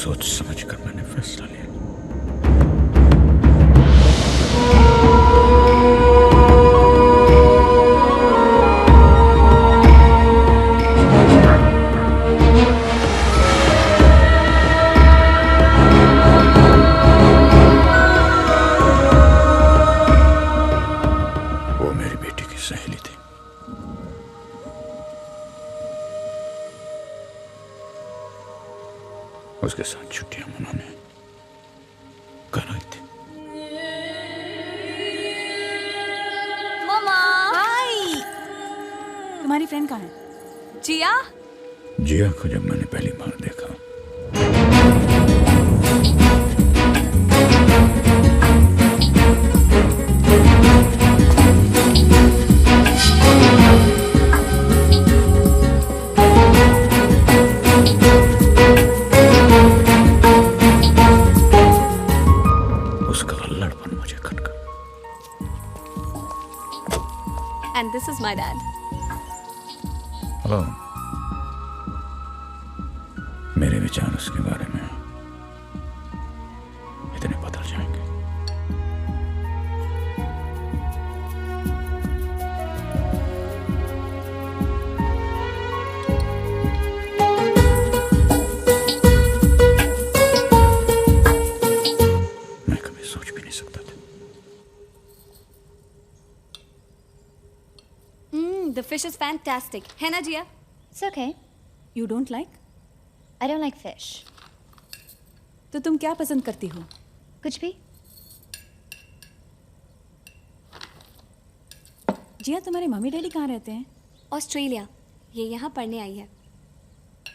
सोच समझ कर मैंने फैसला लिया। वो मेरी बेटी की सहेली थी। उसके साथ छुट्टियां मनाने घर आई थी। मम्मा हाय, तुम्हारी फ्रेंड कहाँ है? जिया जिया को जब मैंने पहली बार देखा उसका अल्लड़पन मुझे खटका। And this is my dad. Hello. मेरे विचार उसके बारे में इतने बदल जाएंगे। मैं कभी सोच भी नहीं सकता था। द फिश इज फैंटास्टिक है ना जिया? It's okay. You don't like? I don't like fish. तो तुम क्या पसंद करती हो? कुछ भी? जिया, तुम्हारे मम्मी डैडी कहाँ रहते हैं? ऑस्ट्रेलिया। ये यहाँ पढ़ने आई है।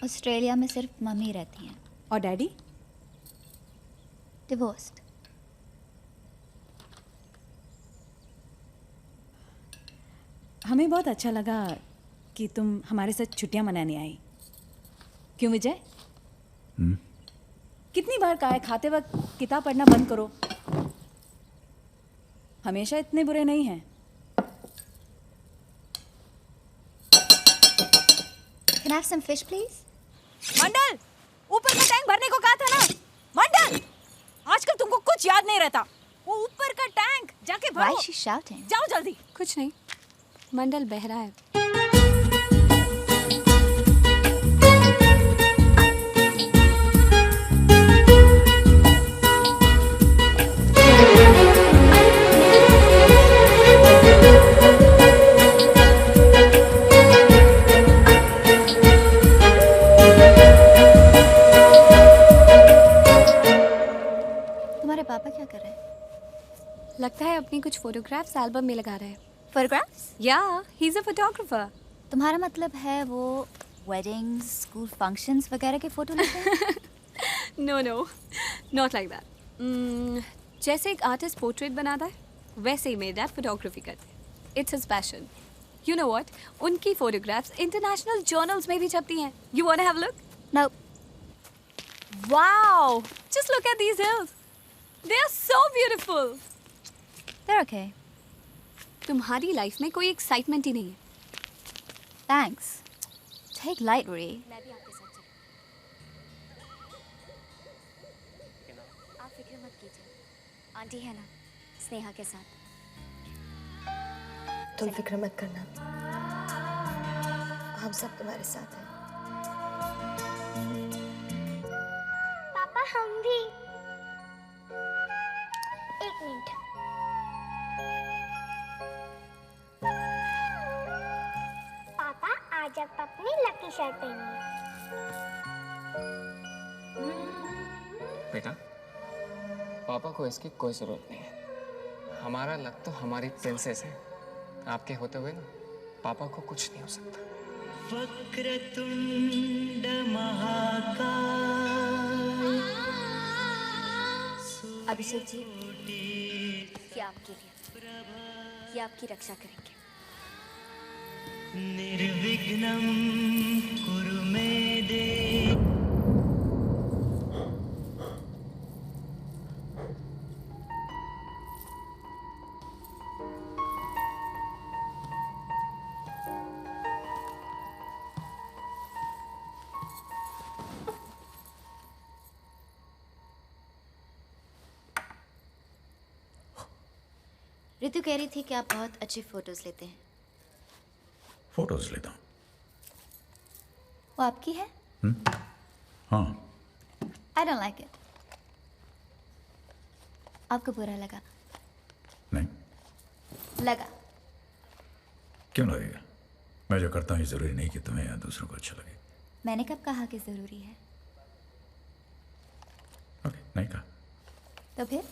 ऑस्ट्रेलिया में सिर्फ मम्मी रहती हैं. और डैडी? Divorced. हमें बहुत अच्छा लगा कि तुम हमारे साथ छुट्टियां मनाने आई। क्यों विजय? कितनी बार कहा है खाते वक्त किताब पढ़ना बंद करो। हमेशा इतने बुरे नहीं हैं। Can I have some fish, please? मंडल, ऊपर का टैंक भरने को कहा था ना। मंडल, आजकल तुमको कुछ याद नहीं रहता। वो ऊपर का टैंक जाके Why भरो। is she shouting? जाओ जल्दी। कुछ नहीं, मंडल बह रहा है। तुम्हारे पापा क्या कर रहे हैं? लगता है अपनी कुछ फोटोग्राफ्स एल्बम में लगा रहे हैं। Photographs? या ही इज अ फोटोग्राफर। तुम्हारा मतलब है वो weddings, school functions वगैरह के फोटो लेते हैं? No no, not like that. जैसे एक आर्टिस्ट पोर्ट्रेट बनाता है, वैसे ही मेरे डैड फोटोग्राफी करते हैं। It's his passion. You know what, उनकी फोटोग्राफ्स इंटरनेशनल जर्नल्स में भी छपती हैं। You want to have a look? Nope. Wow, just look at these hills, they are so beautiful. They're okay. तुम्हारी लाइफ में कोई एक्साइटमेंट ही नहीं है। Thanks. Take light, Ree. मैं भी आपके साथ चलूं। आप फिक्र मत कीजिए, आंटी है ना स्नेहा के साथ। तुम फिक्र मत करना, हम सब तुम्हारे साथ हैं। पापा हम भी। एक मिनट। पापा आज आप अपनी लकी शर्ट पहनिए। बेटा, पापा को इसकी कोई जरूरत नहीं है। हमारा लक तो हमारी प्रिंसेस है। आपके होते हुए ना पापा को कुछ नहीं हो सकता। वक्रतुंड महाकाय अभिषेक जी, ये आपके लिए, ये आपकी रक्षा करेंगे। निर्विघ्नं कुरु मे देव। रितु कह रही थी कि आप बहुत अच्छी फोटोज लेते हैं। फोटोज लेता हूँ। वो आपकी है? हाँ। I don't like it. आपको बुरा लगा? नहीं। लगा। क्यों लगेगा? मैं जो करता हूँ ये जरूरी नहीं कि तुम्हें या दूसरों को अच्छा लगे। मैंने कब कहा कि जरूरी है? ओके, नहीं कहा। तो फिर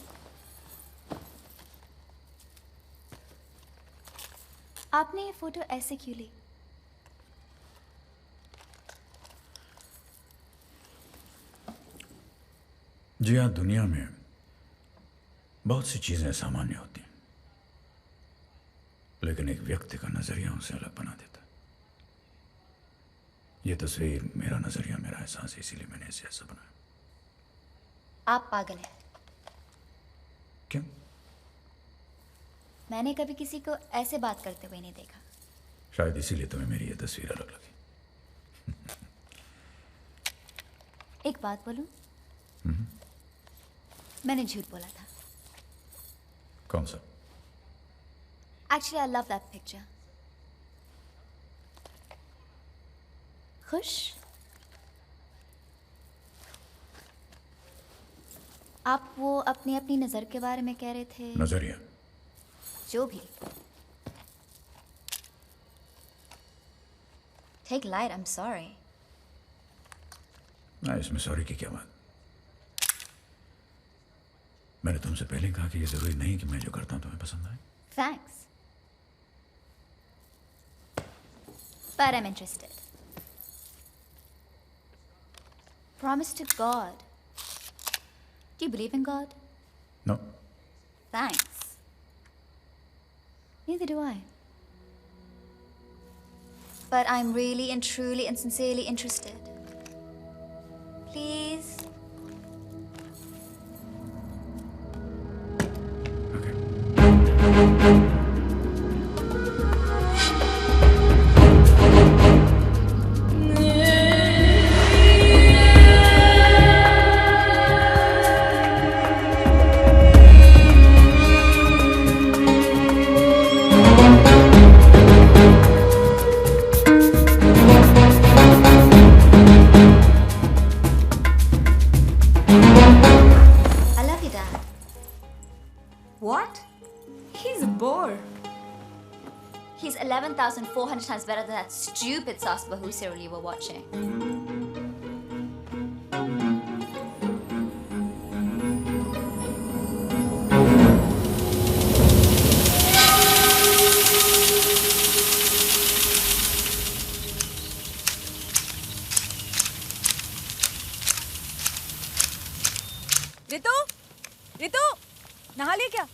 आपने ये फोटो ऐसे क्यों ली? जी हाँ, दुनिया में बहुत सी चीजें सामान्य होती हैं, लेकिन एक व्यक्ति का नजरिया उसे अलग बना देता है। ये तस्वीर मेरा नजरिया, मेरा एहसास है, इसीलिए मैंने इसे ऐसा बनाया। आप पागल हैं। क्यों? मैंने कभी किसी को ऐसे बात करते हुए नहीं देखा। शायद इसीलिए तुम्हें मेरी ये तस्वीर अलग लगी। एक बात बोलूं? मैंने झूठ बोला था। कौन सा? Actually, I love that picture. खुश? आप वो अपनी अपनी नजर के बारे में कह रहे थे। नजरिया? जो भी। Take light, I'm sorry. ना, इसमें सॉरी की क्या बात? मैंने तुमसे पहले ही कहा कि ये जरूरी नहीं कि मैं जो करता हूं तुम्हें पसंद आए। Thanks. But I'm interested. Promise to God. Do you believe in God? No. Thanks. Neither do I. But I'm really and truly and sincerely interested. Please. Okay. I love you, Dad. What? He's a bore. He's 11,400 times better than that stupid Saas Bahu serial you were watching. Ritu, Ritu, नहा लिया क्या?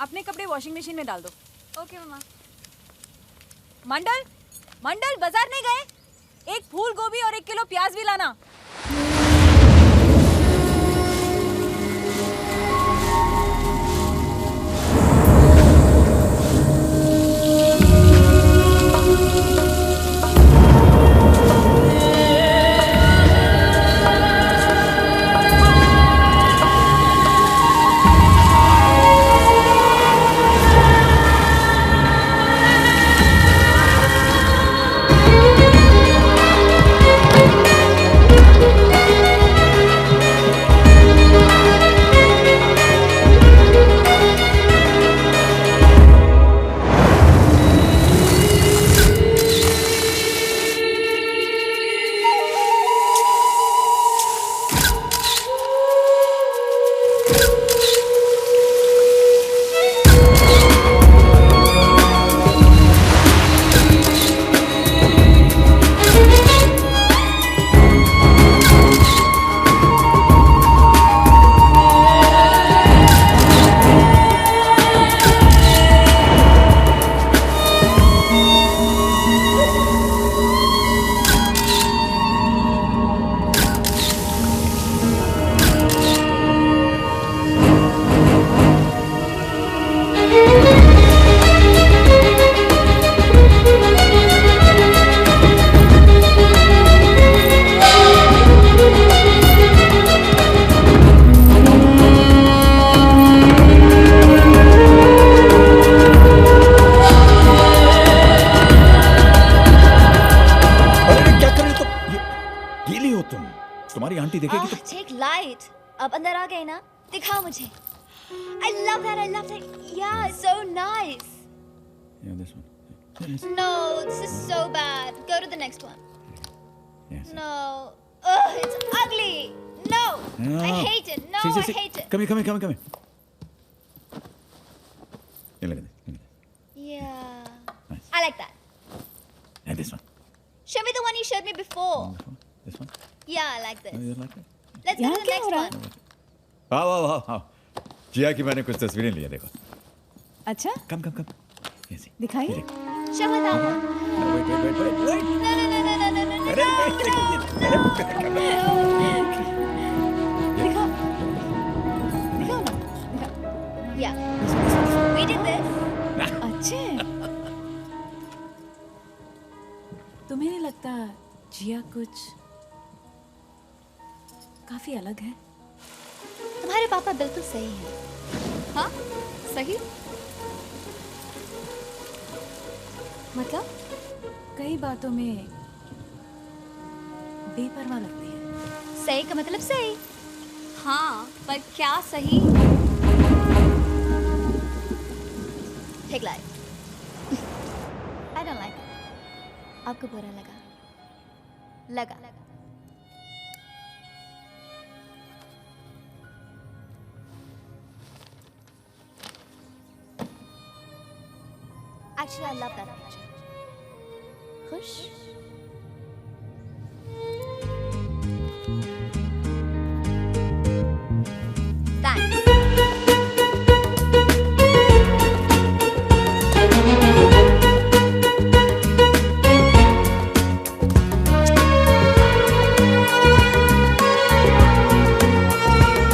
अपने कपड़े washing machine में डाल दो। Okay मम्मा। मंडल, मंडल बाजार नहीं गए? एक फूल गोभी और 1 किलो प्याज भी लाना। अब अंदर आ गए ना? दिखाओ मुझे. I love that. Yeah, it's so nice. Yeah, this one. No, this is so bad. Go to the next one. Yes. No. Ugh, it's ugly. No. No. I hate it. No, See. I hate it. Come here. Yeah, look at this. Yeah. Nice. I like that. And this one. Show me the one you showed me before. This one. Yeah, I like this. Oh, you like it? Let's go to the next one. आओ. जिया की मैंने कुछ तस्वीरें ली है, देखो. अच्छा Come. ये see. दिखाइए. Show me that one. Wait. No. अरे दिखाओ ना. Yeah. We did this. अच्छे. तुम्हें नहीं लगता जिया कुछ काफी अलग है? तुम्हारे पापा बिल्कुल सही हैं. हाँ सही मतलब कई बातों में बेपरवाह लगती है. सही का मतलब सही. हाँ पर क्या सही. Take life. I don't like it. आपको बुरा लगा. Actually, I love that picture. खुश? Thanks.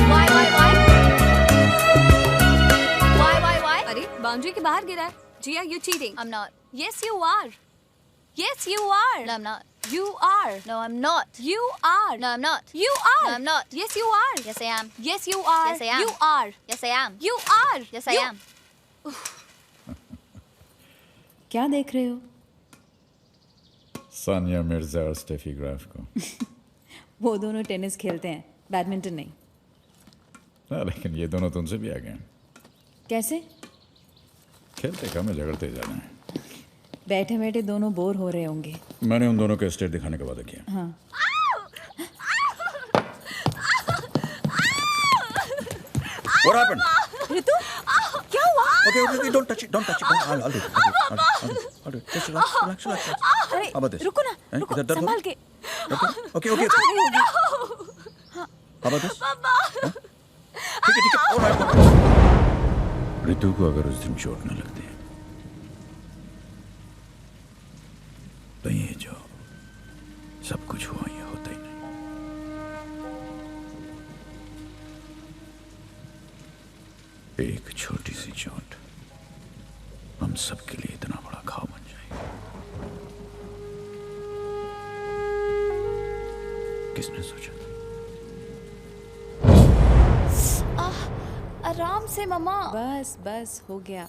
Why? अरे बाउंड्री के बाहर गिरा है. जिया you cheating. I'm not. Yes you are. Yes you are. No, I'm not. You are. No, I'm not. You are. No, I'm not. You are. No, I'm not. Yes you are. Yes, I am. Yes you are. Yes, I am. You are. Yes, I am. You are. Yes, I am. क्या देख रहे हो? सानिया मिर्जा और Steffi Graf को. वो दोनों tennis खेलते हैं, बैडमिंटन नहीं. लेकिन ये दोनों तुमसे भी आगे हैं. कैसे? खेलते कम है, झगड़ते ज्यादा हैं. बैठे बैठे दोनों बोर हो रहे होंगे. मैंने उन दोनों को स्टेट दिखाने का वादा किया. हाँ. What happened? ऋतु, क्या हुआ? Okay, don't touch it. I'll do it. Just relax. अरे How about this? रुको ना, हैं? रुको, इधर दर्द हो? संभाल के. Okay. आ गई होगी. How about this? हैं? ठीक है. All right. ऋतु को अगर उस दिन चोट न लगती तो ये जो सब कुछ हुआ ये होता ही नहीं. एक छोटी सी चोट हम सबके लिए इतना बड़ा घाव बन जाएगी. किसने सोचा? आराम से मम्मा. बस हो गया.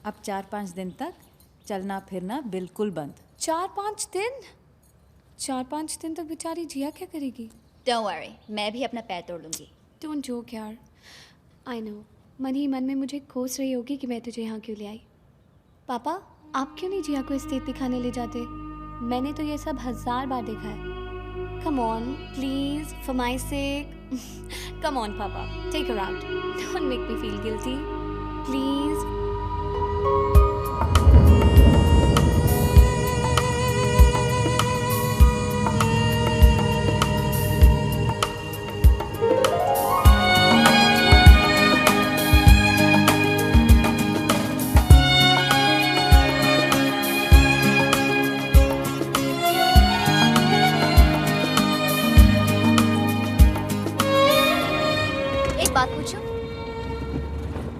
अब 4-5 दिन तक चलना फिरना बिल्कुल बंद. 4-5 दिन? 4-5 दिन तक बेचारी जिया क्या करेगी? Don't worry, मैं भी अपना पैर तोड़ लूंगी. Don't joke यार. I know. मन ही मन में मुझे कोस रही होगी कि मैं तुझे यहाँ क्यों ले आई. पापा, आप क्यों नहीं जिया को स्टेट दिखाने ले जाते? मैंने तो ये सब 1000 बार देखा है. Come on, please, for my sake. Come on, Papa, take her out. Don't make me feel guilty, please.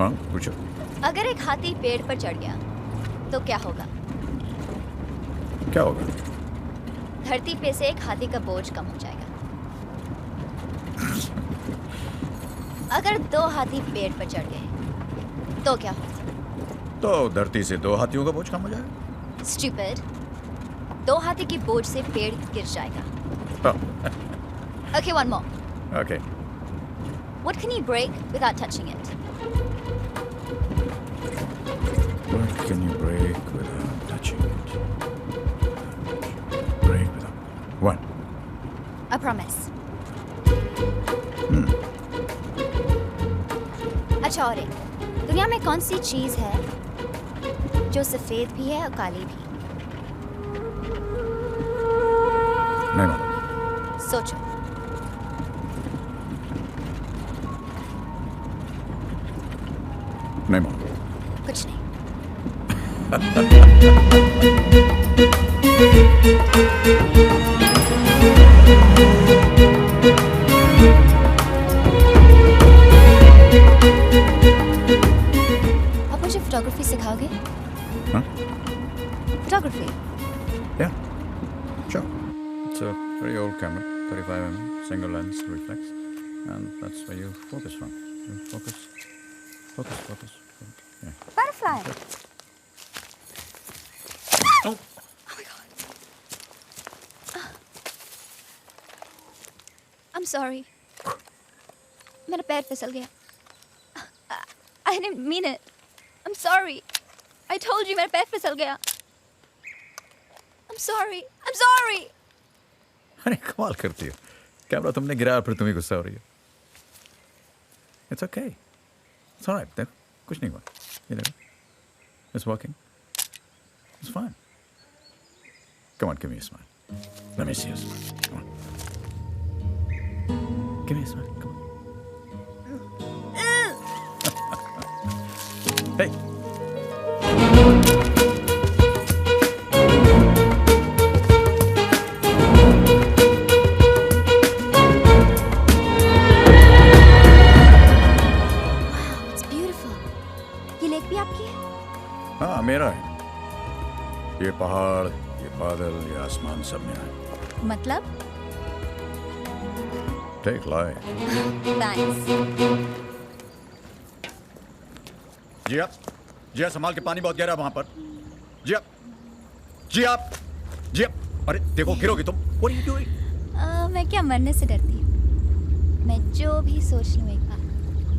हाँ पूछो. अगर एक हाथी पेड़ पर चढ़ गया तो क्या होगा? क्या होगा? धरती पे से एक हाथी का बोझ कम हो जाएगा. अगर 2 हाथी पेड़ पर चढ़ गए तो क्या होगा? तो धरती से 2 हाथियों का बोझ कम हो जाएगा. Stupid. 2 हाथी की बोझ से पेड़ गिर जाएगा. Oh. Okay, one more. Okay. What can you break without touching it? What can you break without touching it? Break without... What? A promise. अच्छा और एक, दुनिया में कौन सी चीज है जो सफेद भी है और काली भी? नहीं मालूम। सोचो। नहीं मालूम। कुछ नहीं। आप मुझे फोटोग्राफी सिखाओगे? Huh? Photography? Yeah. Sure. It's a very old camera, 35mm, single lens reflex, and that's where you focus from. You focus. Yeah. Butterfly. Oh. I'm sorry. मेरा पैर फिसल गया. I didn't mean it. I'm sorry. I told you मेरा पैर फिसल गया. I'm sorry. I'm sorry. अरे कमाल करती हो। कैमरा तुमने गिराया फिर तुम्हें गुस्सा हो रही है। It's okay. It's all right. देखो कुछ नहीं हुआ। ये देखो. It's working. It's fine. Come on, give me a smile. Let me see your smile. Come on. Give me a smile. Come on. Hey. It's beautiful. ये lake भी आपकी है? हाँ मेरा है। ये पहाड़, ये बादल, ये आसमान सब मेरा है। मतलब? Take life. Thanks. जिया, जिया संभाल के, पानी बहुत गहरा है वहां पर। जिया, जिया, जिया, अरे देखो गिरोगी तुम। What are you doing? मैं क्या मरने से डरती हूँ? मैं जो भी सोच लूँ एक बार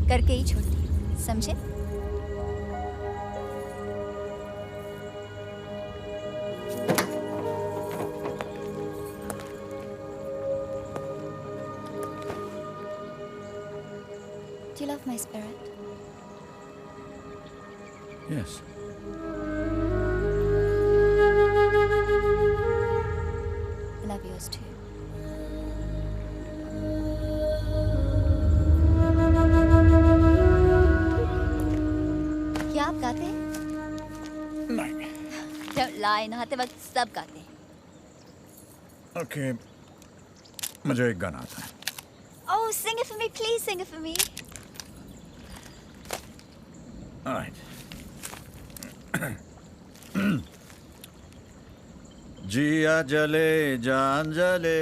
करके ही छोड़ती हूँ, समझे? Do you love my spirit? Yes. I love yours too. क्या आप गाते हैं? नहीं। Don't lie, नहाते वक्त सब गाते हैं. Okay. मुझे एक गाना आता है। Oh, sing it for me, please sing it for me. All right. जिया जले जान जले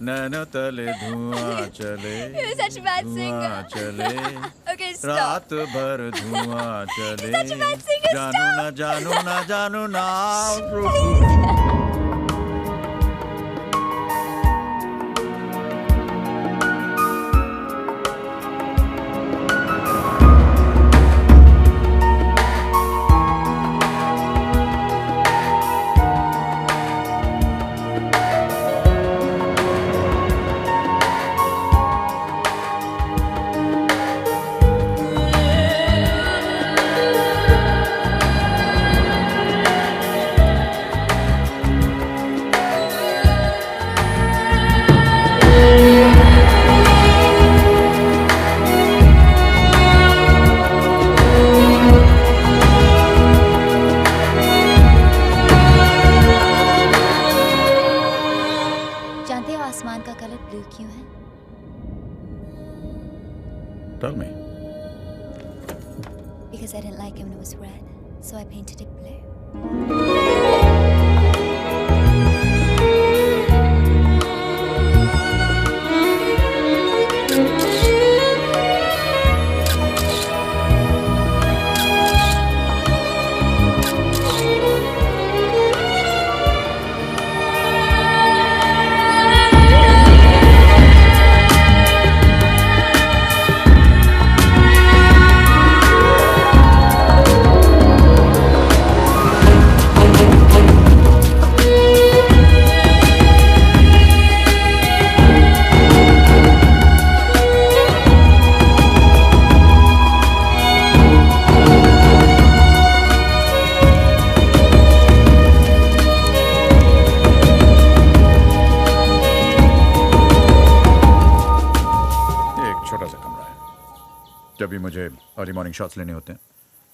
नैनो तले धुआं चले You're such a bad singer. धुआं चले Okay, stop. रात भर धुआं चले You're such a bad singer, जानू stop. ना जानू ना जानू ना जानते हो आसमान का कलर ब्लू क्यों है? Tell me. Because I didn't like it when it was red, so I painted it blue. भी मुझे अर्ली मॉर्निंग शॉट्स लेने होते हैं,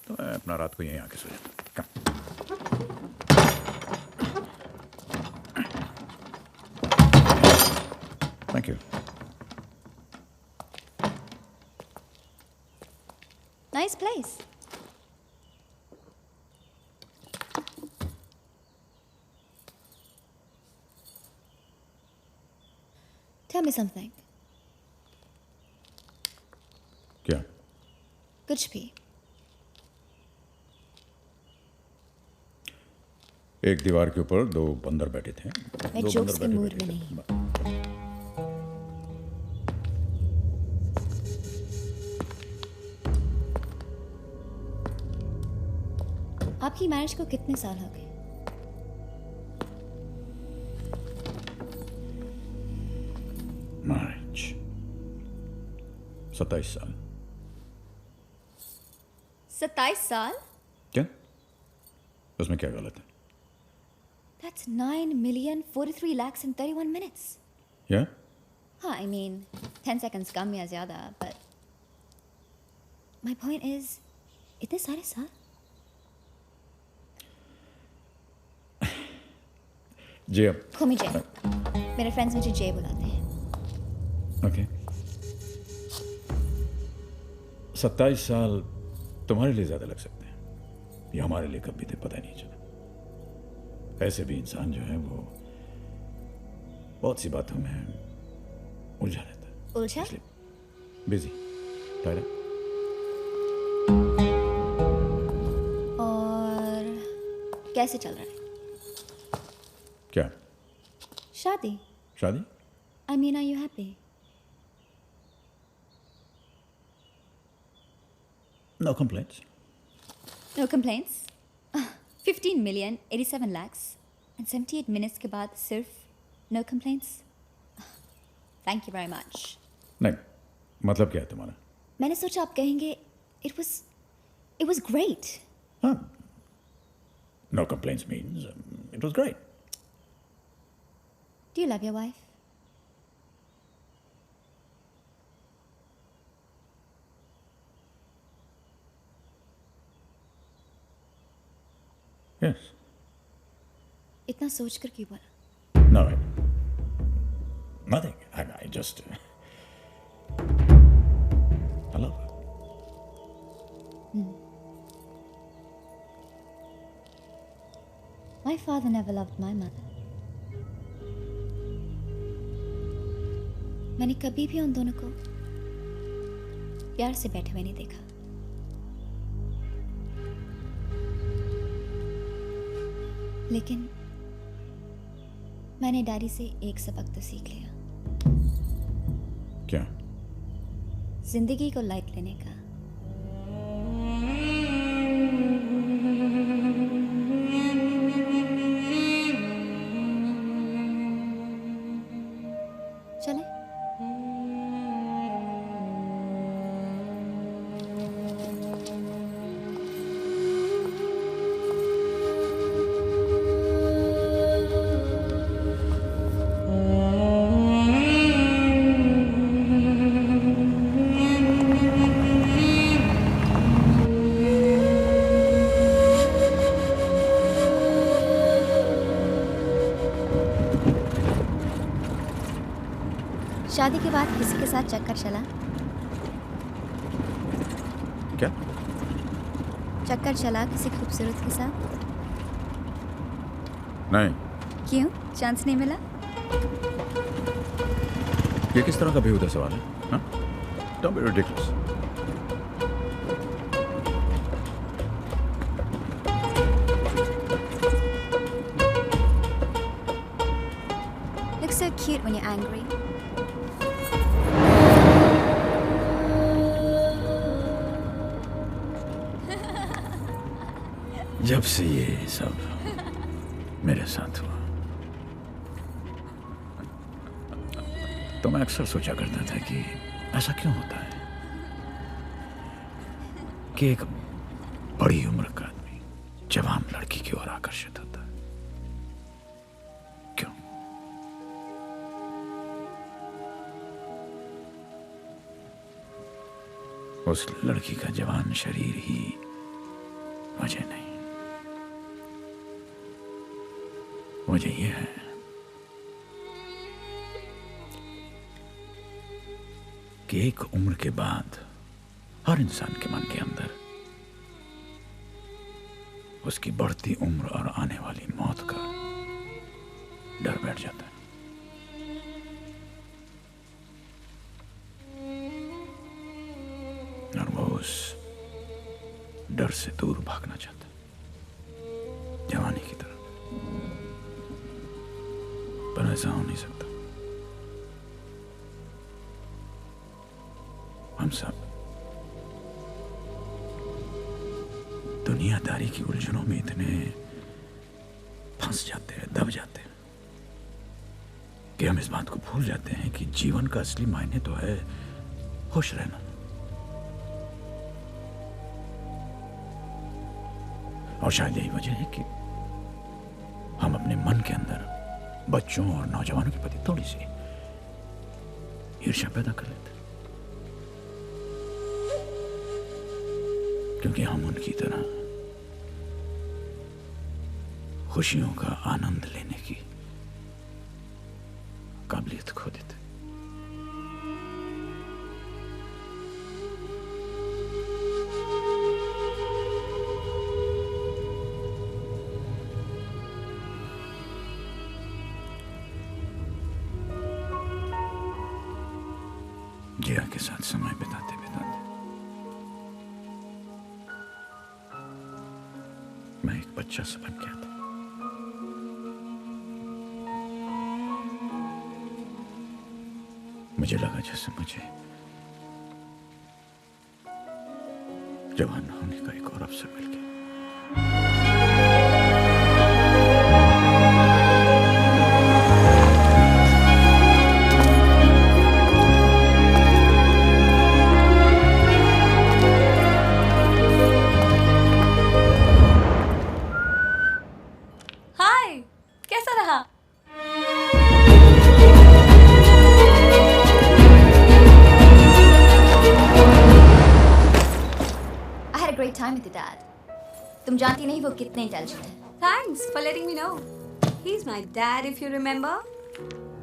तो मैं अपना रात को यहीं आके सो जाता हूँ। Thank you. Nice place. Tell me something. क्या? कुछ भी. एक दीवार के ऊपर दो बंदर बैठे थे। मैं दो jokes बंदर के mood बैठे में थे। नहीं। आपकी मैरिज को कितने साल हो गए? मैरिज 27 साल। 27 साल? क्या? उसमें क्या गलत है? That's 9,043,31 minutes. या? हाँ, I mean, 10 seconds कम या ज़्यादा, but my point is, इतने सारे साल? जी अब Call me Jay. मेरे फ्रेंड्स मुझे Jay बुलाते हैं. ओके। 27 साल तुम्हारे लिए ज्यादा लग सकते हैं, ये हमारे लिए कब बीते पता ही नहीं चला। ऐसे भी इंसान जो है वो बहुत सी बातों में उलझा रहता है। उलझा? इसलिए बिजी, टायर्ड। और कैसे चल रहा है? क्या? शादी? शादी? I mean, are you happy? No complaints. No complaints? 15,087 lakhs and 78 minutes के बाद सिर्फ no complaints? Thank you very much. नहीं, मतलब क्या है तुम्हारा? मैंने सोचा आप कहेंगे it was great. हाँ, no complaints means it was great. Do you love your wife? Yes. इतना सोच कर क्यों बोला? No, nothing. I just I love her. My father never loved my mother. मैंने कभी भी उन दोनों को प्यार से बैठे हुए नहीं देखा. लेकिन मैंने डैडी से एक सबक तो सीख लिया. क्या? जिंदगी को लाइट लेने का. चले? शादी के बाद किसी के साथ चक्कर चला? क्या? चक्कर चला किसी खूबसूरत के साथ? नहीं। क्यों? चांस नहीं मिला? ये किस तरह का बेहुदा सवाल है? हाँ? Don't be ridiculous. Looks so cute when you're angry. जब से ये सब मेरे साथ हुआ तो मैं अक्सर सोचा करता था कि ऐसा क्यों होता है कि एक बड़ी उम्र का आदमी जवान लड़की की ओर आकर्षित होता है। क्यों? उस लड़की का जवान शरीर ही वजह नहीं, वजह यह है कि एक उम्र के बाद हर इंसान के मन के अंदर उसकी बढ़ती उम्र और आने वाली मौत का डर बैठ जाता है। और वो उस डर से दूर भागना चाहता है, जवानी की तरफ। पर ऐसा हो नहीं सकता। हम सब दुनियादारी की उलझनों में इतने फंस जाते हैं, दब जाते हैं कि हम इस बात को भूल जाते हैं कि जीवन का असली मायने तो है खुश रहना। और शायद यही वजह है कि हम अपने मन के अंदर बच्चों और नौजवानों के प्रति थोड़ी सी ईर्ष्या पैदा कर लेते हैं, क्योंकि हम उनकी तरह खुशियों का आनंद लेने की काबिलियत खो देते। जिया के साथ समय बिताते बिताते मैं एक बच्चा सा बन गया था। मुझे लगा जैसे मुझे जवान होने का एक और अवसर मिल गया। हाय, कैसा रहा? I had a great time with your dad. तुम जानती नहीं वो कितने इंटेलिजेंट है. Thanks for letting me know. He's my dad, if you remember.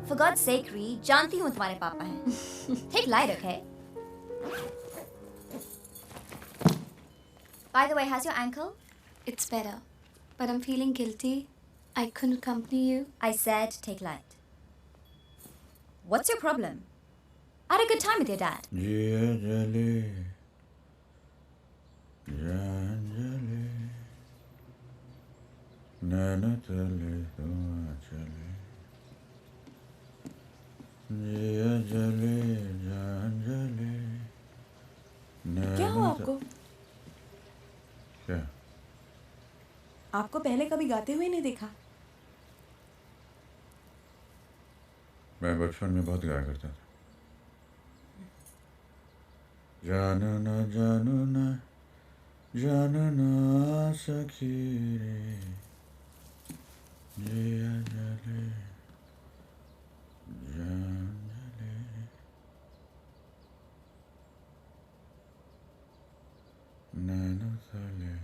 For God's sake, Ree, जानती हूँ तुम्हारे पापा हैं. Take light, okay? By the way, how's your ankle? It's better, but I'm feeling guilty. I couldn't accompany you. I said take light. What's your problem? I had a good time with your dad. जिया जले जान जले नैना तले धुआं चले, जिया जले जान जले क्या हुआ आपको? क्या? आपको पहले कभी गाते हुए नहीं देखा. मैं बचपन में बहुत गाया करता था। जानो ना जानो ना जानो ना सखी रे, जिया जले जान जले नैना तले।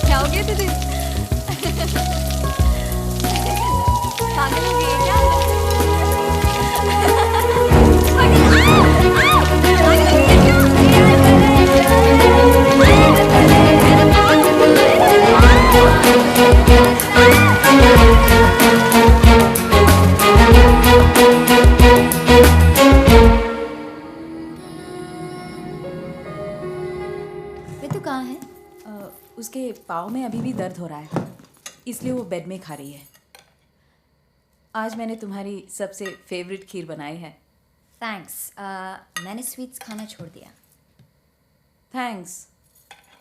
क्या हो गया तुझे? पागल हो गई है क्या? रितु कहाँ है? उसके पाँव में अभी भी दर्द हो रहा है, इसलिए वो बेड में खा रही है. आज मैंने तुम्हारी सबसे फेवरेट खीर बनाई है. थैंक्स. मैंने स्वीट्स खाना छोड़ दिया. थैंक्स.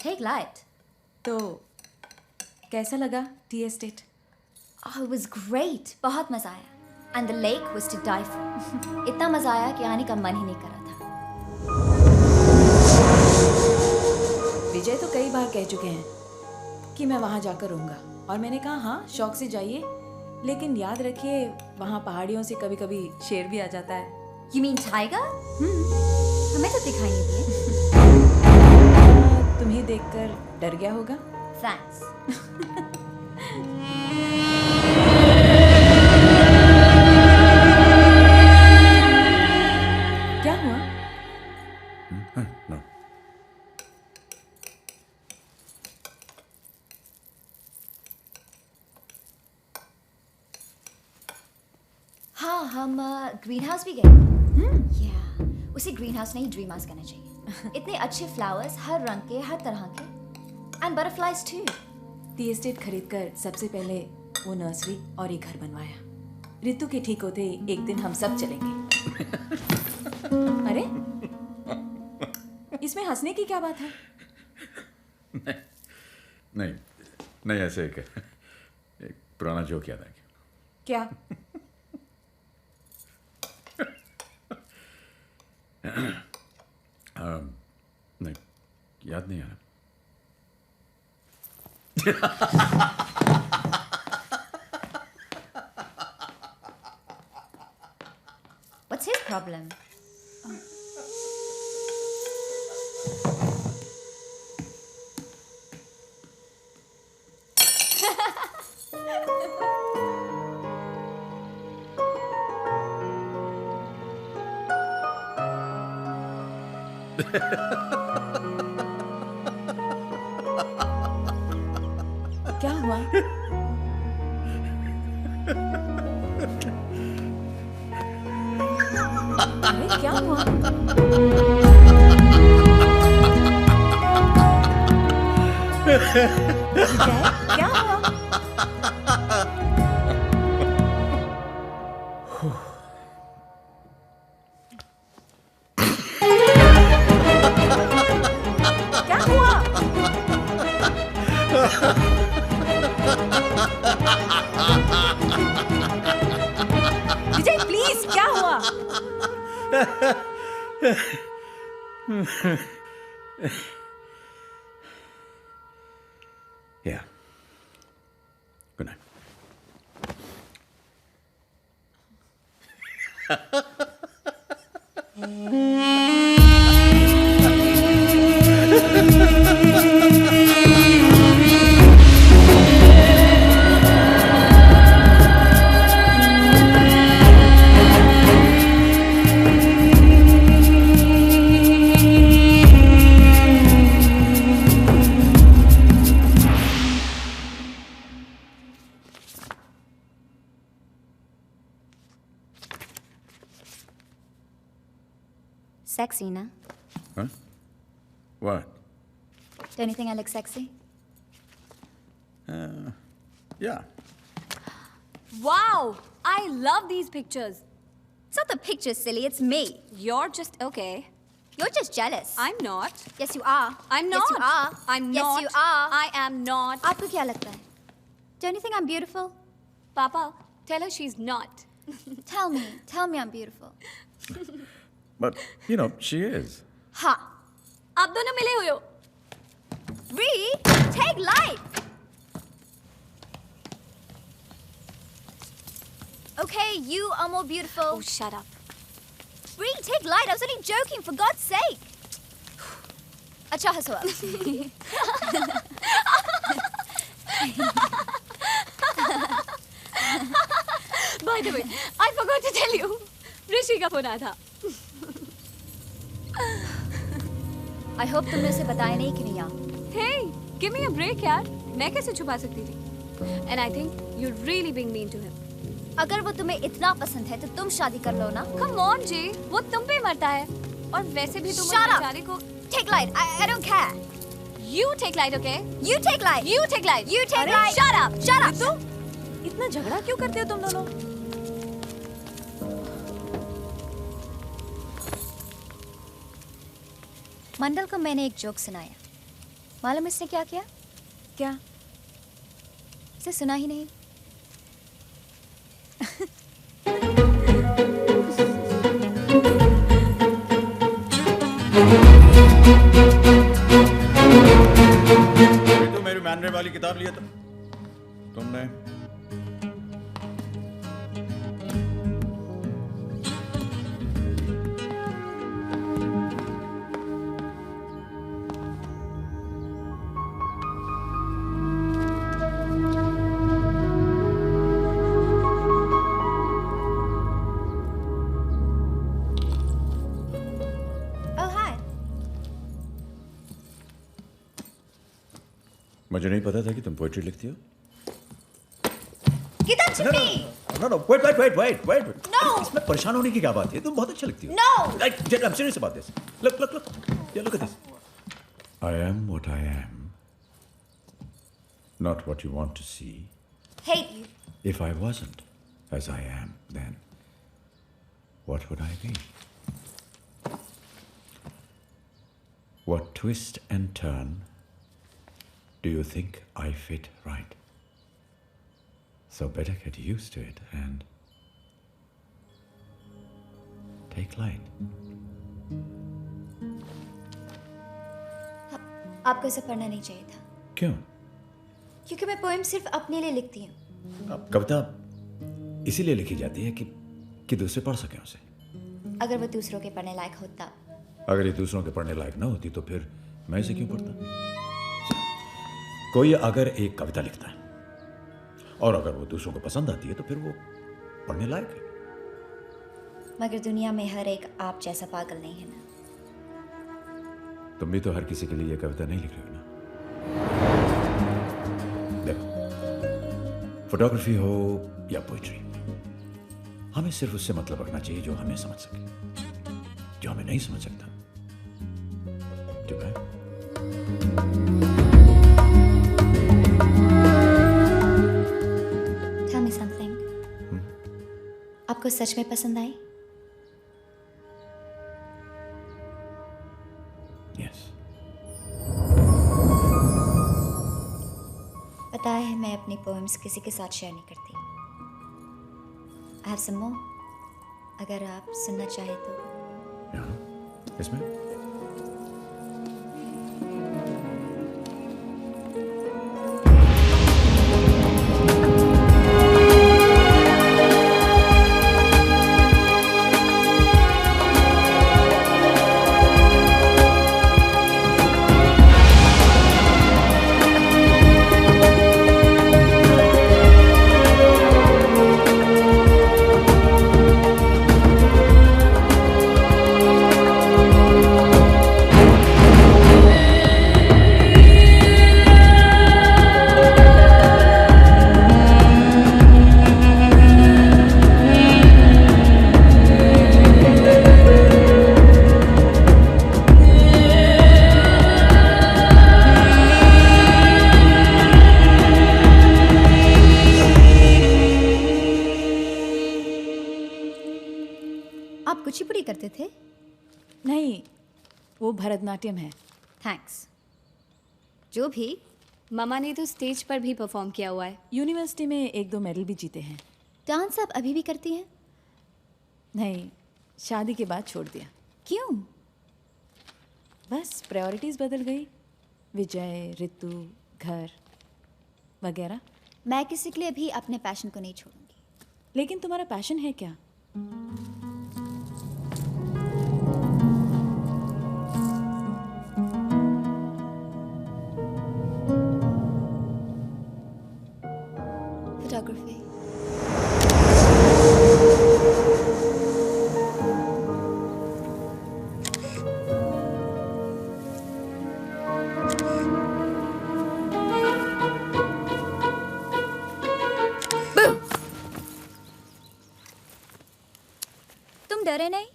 Take light. तो कैसा लगा tea estate? Oh, it was great. बहुत मजा आया. And the lake was to die for. इतना मजा आया कि आने का मन ही नहीं कर रहा था. विजय तो कई बार कह चुके हैं कि मैं वहाँ जाकर रहूँगा और मैंने कहा हाँ शौक से जाइए, लेकिन याद रखिए वहाँ पहाड़ियों से कभी-कभी शेर भी आ जाता है. You mean tiger? हमें तो दिखाई नहीं दिए. तुम्हें देखकर डर गया होगा. Thanks. क्या हुआ? No. हाँ हम ग्रीन हाउस भी गए. Yeah. उसे ग्रीन हाउस नहीं ड्रीम हाउस कहना चाहिए. इतने अच्छे फ्लावर्स हर रंग के हर तरह के. And butterflies too. Tea estate खरीदकर सबसे पहले वो नर्सरी और एक घर बनवाया. ऋतु के ठीक होते एक दिन हम सब चलेंगे. अरे इसमें हंसने की क्या बात है? नहीं नहीं, ऐसे एक पुराना जोक याद आ गया. क्या? नहीं, याद नहीं आ रहा. What's his problem? क्या हुआ? अरे क्या हुआ? क्या हुआ? क्या हुआ? विजय प्लीज क्या हुआ? Yeah. Good night. Sexy, na? Huh? What? Don't you think I look sexy? Yeah. Wow, I love these pictures. It's not the pictures, silly. It's me. You're just okay. You're just jealous. I'm not. Yes, you are. I'm not. Yes, you are. I'm yes, not. you are. I am not. आपको क्या लगता है? Don't you think I'm beautiful? Papa, tell her she's not. Tell me I'm beautiful. But, you know, she is. Ha! आप दोनों मिले हुए हो. Ree, take light. Okay, you are more beautiful. Oh, shut up. Ree, take light. I was only joking, for God's sake. अच्छा हंसो अब. By the way, I forgot to tell you. ऋषि का phone आया था. I hope तुमने उसे बताया नहीं कि नहीं आ. Hey, give me a break यार. मैं कैसे छुपा सकती थी? And I think you're really being mean to him. अगर वो तुम्हें इतना पसंद है तो तुम शादी कर लो ना. Come on, Jay. वो तुम पे मरता है. और वैसे भी तुम उस Shut up. बेचारे को. Take light. I don't care. You take light, okay? You take light. You take light. You take अरे, light. Shut up. Shut up. तो इतना झगड़ा क्यों करते हो तुम दोनों? मंडल को मैंने एक जोक सुनाया. मालूम इसने क्या किया? क्या? इसे सुना ही नहीं। तो मेरी मैनरे वाली किताब लिया था तुमने। Oh hi. मुझे नहीं पता था कि तुम पोएट्री लिखती हो। Get that to me. No, wait. No. इसमें परेशान होने की क्या बात है? तुम बहुत अच्छा लिखती हो। No. I'm serious about this. Look. Yeah, look at this. I am what I am. Not what you want to see. Hate you. If I wasn't as I am, then what would I be? What twist and turn do you think I fit right? So better get used to it and take light. आपको इसे पढ़ना नहीं चाहिए था, क्यों? क्योंकि मैं poem सिर्फ अपने लिए लिखती हूँ। अब कविता इसीलिए लिखी जाती है कि दूसरे पढ़ सकें उसे। अगर वो दूसरों के पढ़ने लायक होता। अगर ये दूसरों के पढ़ने लायक ना होती तो फिर मैं इसे क्यों पढ़ता? कोई अगर एक कविता लिखता है और अगर वो दूसरों को पसंद आती है तो फिर वो पढ़ने लायक है। मगर दुनिया में हर एक आप जैसा पागल नहीं है ना। तुम भी तो हर किसी के लिए ये कविता नहीं लिख रही हो ना। देखो, फोटोग्राफी हो या पोइट्री, हमें सिर्फ उससे मतलब रखना चाहिए जो हमें समझ सके। जो हमें नहीं समझ सकता, ठीक है? Tell me something. आपको सच में पसंद आई? Yes. पता है मैं अपनी पोएम्स किसी के साथ शेयर नहीं करती। I have some more. अगर आप सुनना चाहे तो। इसमें आप कुचिपुड़ी करते थे? नहीं, वो भरतनाट्यम है। थैंक्स। जो भी, मामा ने तो स्टेज पर भी परफॉर्म किया हुआ है। यूनिवर्सिटी में 1-2 मेडल भी जीते हैं। डांस आप अभी भी करती हैं? नहीं, शादी के बाद छोड़ दिया। क्यों? बस प्रायोरिटीज बदल गई। विजय, ऋतु, घर वगैरह। मैं किसी के लिए भी अपने पैशन को नहीं छोड़ूंगी। लेकिन तुम्हारा पैशन है क्या? फोटोग्राफी। तुम डरे नहीं?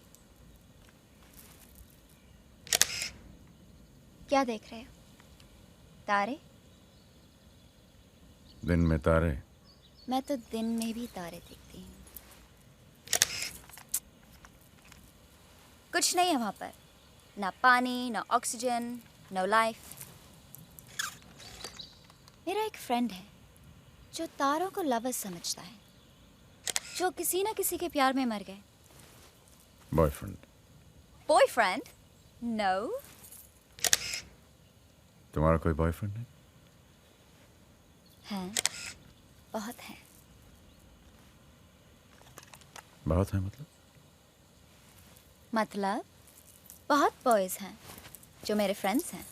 क्या देख रहे हो? तारे? दिन में तारे। मैं तो दिन में भी तारे देखती हूँ। कुछ नहीं है वहाँ पर, ना पानी, ना ऑक्सीजन, नो लाइफ। मेरा एक फ्रेंड है जो तारों को लवर्स समझता है, जो किसी ना किसी के प्यार में मर गए। बॉयफ्रेंड? बॉयफ्रेंड? नो। तुम्हारा कोई बॉयफ्रेंड है? हैं, बहुत हैं। बहुत है मतलब? मतलब बहुत बॉयज हैं जो मेरे फ्रेंड्स हैं।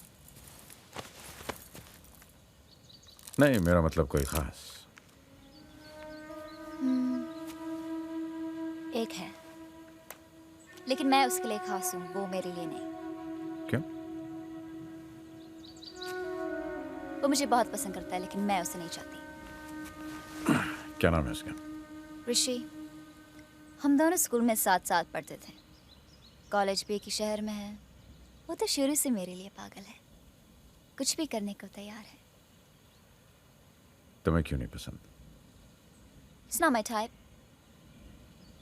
नहीं, मेरा मतलब कोई खास। एक है, लेकिन मैं उसके लिए खास हूँ, वो मेरे लिए नहीं। क्यों? वो मुझे बहुत पसंद करता है, लेकिन मैं उसे नहीं चाहती। क्या नाम है उसका? ऋषि। हम दोनों स्कूल में साथ साथ पढ़ते थे। कॉलेज भी एक ही शहर में है। वो तो शुरू से मेरे लिए पागल है, कुछ भी करने को तैयार है। तुम्हें क्यों नहीं पसंद? It's not my type.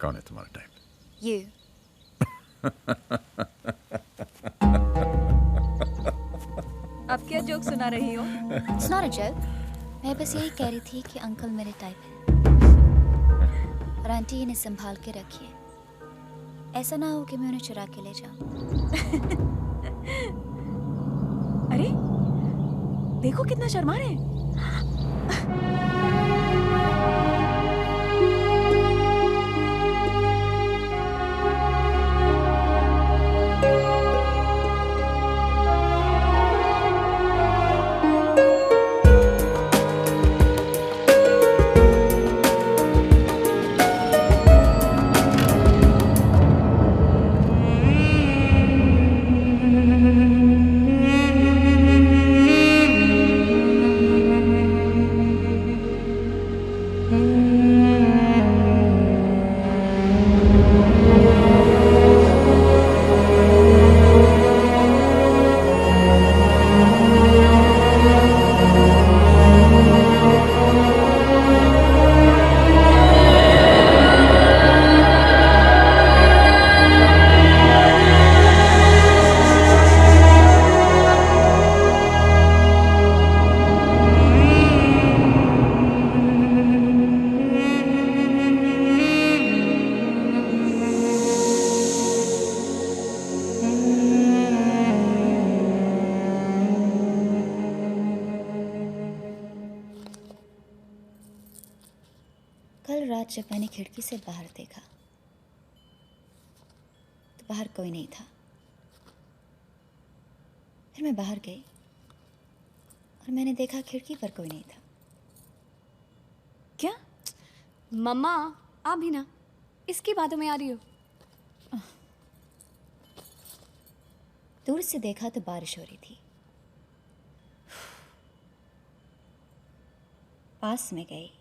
कौन है तुम्हारा टाइप? You. अब क्या जोक सुना रही हो? It's not a joke. मैं बस यही कह रही थी कि अंकल मेरे टाइप है, और आंटी इन्हें संभाल के रखिए। ऐसा ना हो कि मैं उन्हें चुरा के ले जाऊं। अरे देखो कितना शर्मा रहे हैं। कल रात जब मैंने खिड़की से बाहर देखा तो बाहर कोई नहीं था। फिर मैं बाहर गई और मैंने देखा खिड़की पर कोई नहीं था। क्या? मम्मा आप भी ना इसकी बातों में आ रही हो? दूर से देखा तो बारिश हो रही थी। पास में गई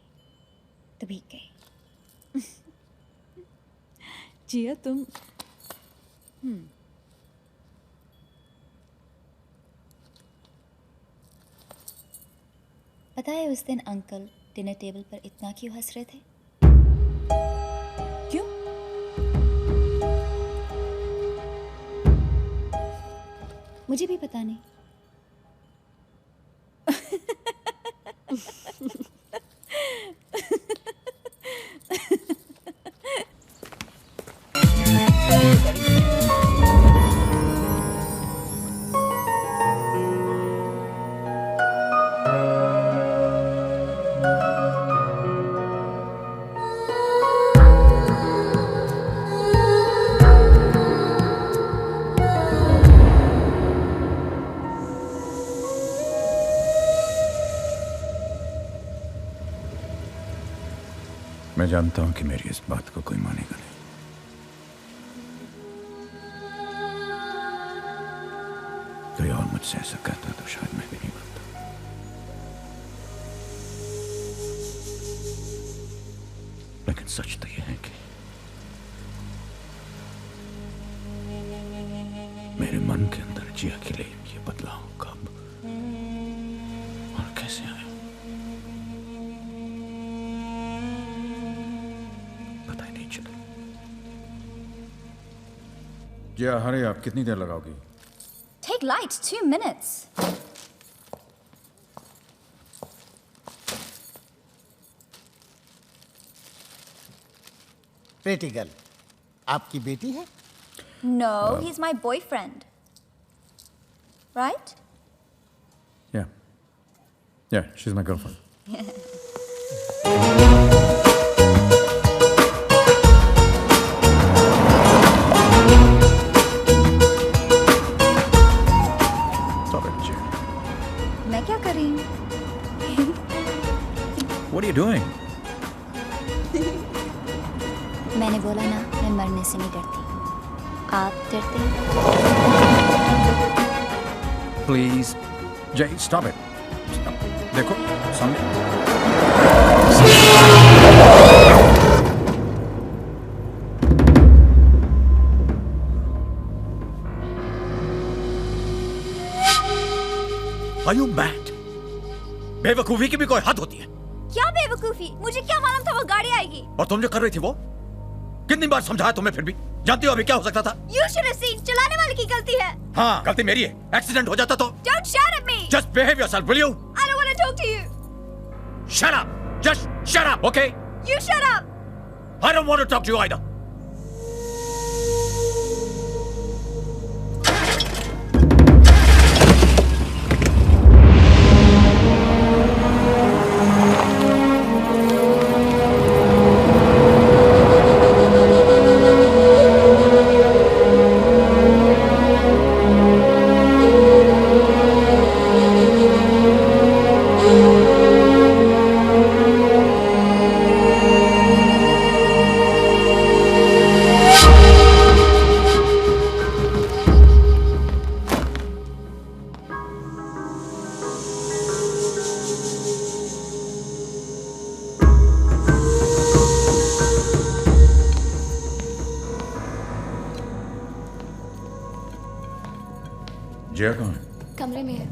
तो भीग गई। जिया तुम पता है उस दिन अंकल डिनर टेबल पर इतना क्यों हंस रहे थे? क्यों? मुझे भी पता नहीं। मैं जानता हूं कि मेरी इस बात को कोई मानेगा नहीं। कोई और मुझसे ऐसा कहता तो शायद मैं भी नहीं मानता। लेकिन सच तो यह है कि मेरे मन के अंदर जिया के लिए ये बदलाव कब और कैसे आया पता ही नहीं चला। जिया हरे, आप कितनी देर लगाओगी? Take light, 2 minutes. Pretty girl, आपकी बेटी है? No, he's my boyfriend. Right? Yeah. Yeah, she's my girlfriend. Stop it, Jay. मैं क्या कर रही हूँ? What are you doing? मैंने बोला ना, मैं मरने से नहीं डरती। आप डरते हैं? Please. Jay, stop it. Stop. देखो, सामने. Are you mad? बेवकूफी की भी कोई हद होती है। क्या बेवकूफी? मुझे क्या मालूम था वो गाड़ी आएगी? और तुम जो कर रही थी वो? कितनी बार समझाया तुम्हें, फिर भी जानती हो अभी क्या हो सकता था? You should have seen. चलाने वाले की गलती है। हाँ, गलती मेरी है। एक्सीडेंट हो जाता तो? Don't shout at me. Just behave yourself, will you? I don't want to talk to you. Shut up. Just shut up, okay? You shut up. I don't want to talk to you either. जिया कहाँ है? कमरे में है।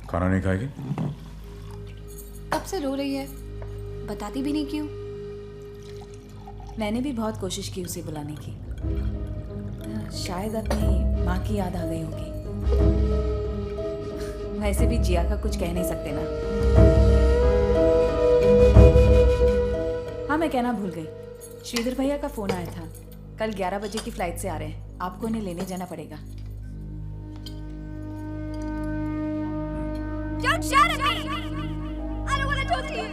खाना नहीं खाएगी? कब से रो रही है, बताती भी नहीं क्यों। मैंने भी बहुत कोशिश की उसे बुलाने की। शायद अपनी माँ की याद आ गई होगी। वैसे भी जिया का कुछ कह नहीं सकते ना। हाँ, मैं कहना भूल गई। श्रीधर भैया का फोन आया था। कल 11 बजे की फ्लाइट से आ रहे हैं। आपको इन्हें लेने जाना पड़ेगा। Don't shout at me. I don't want to talk to you.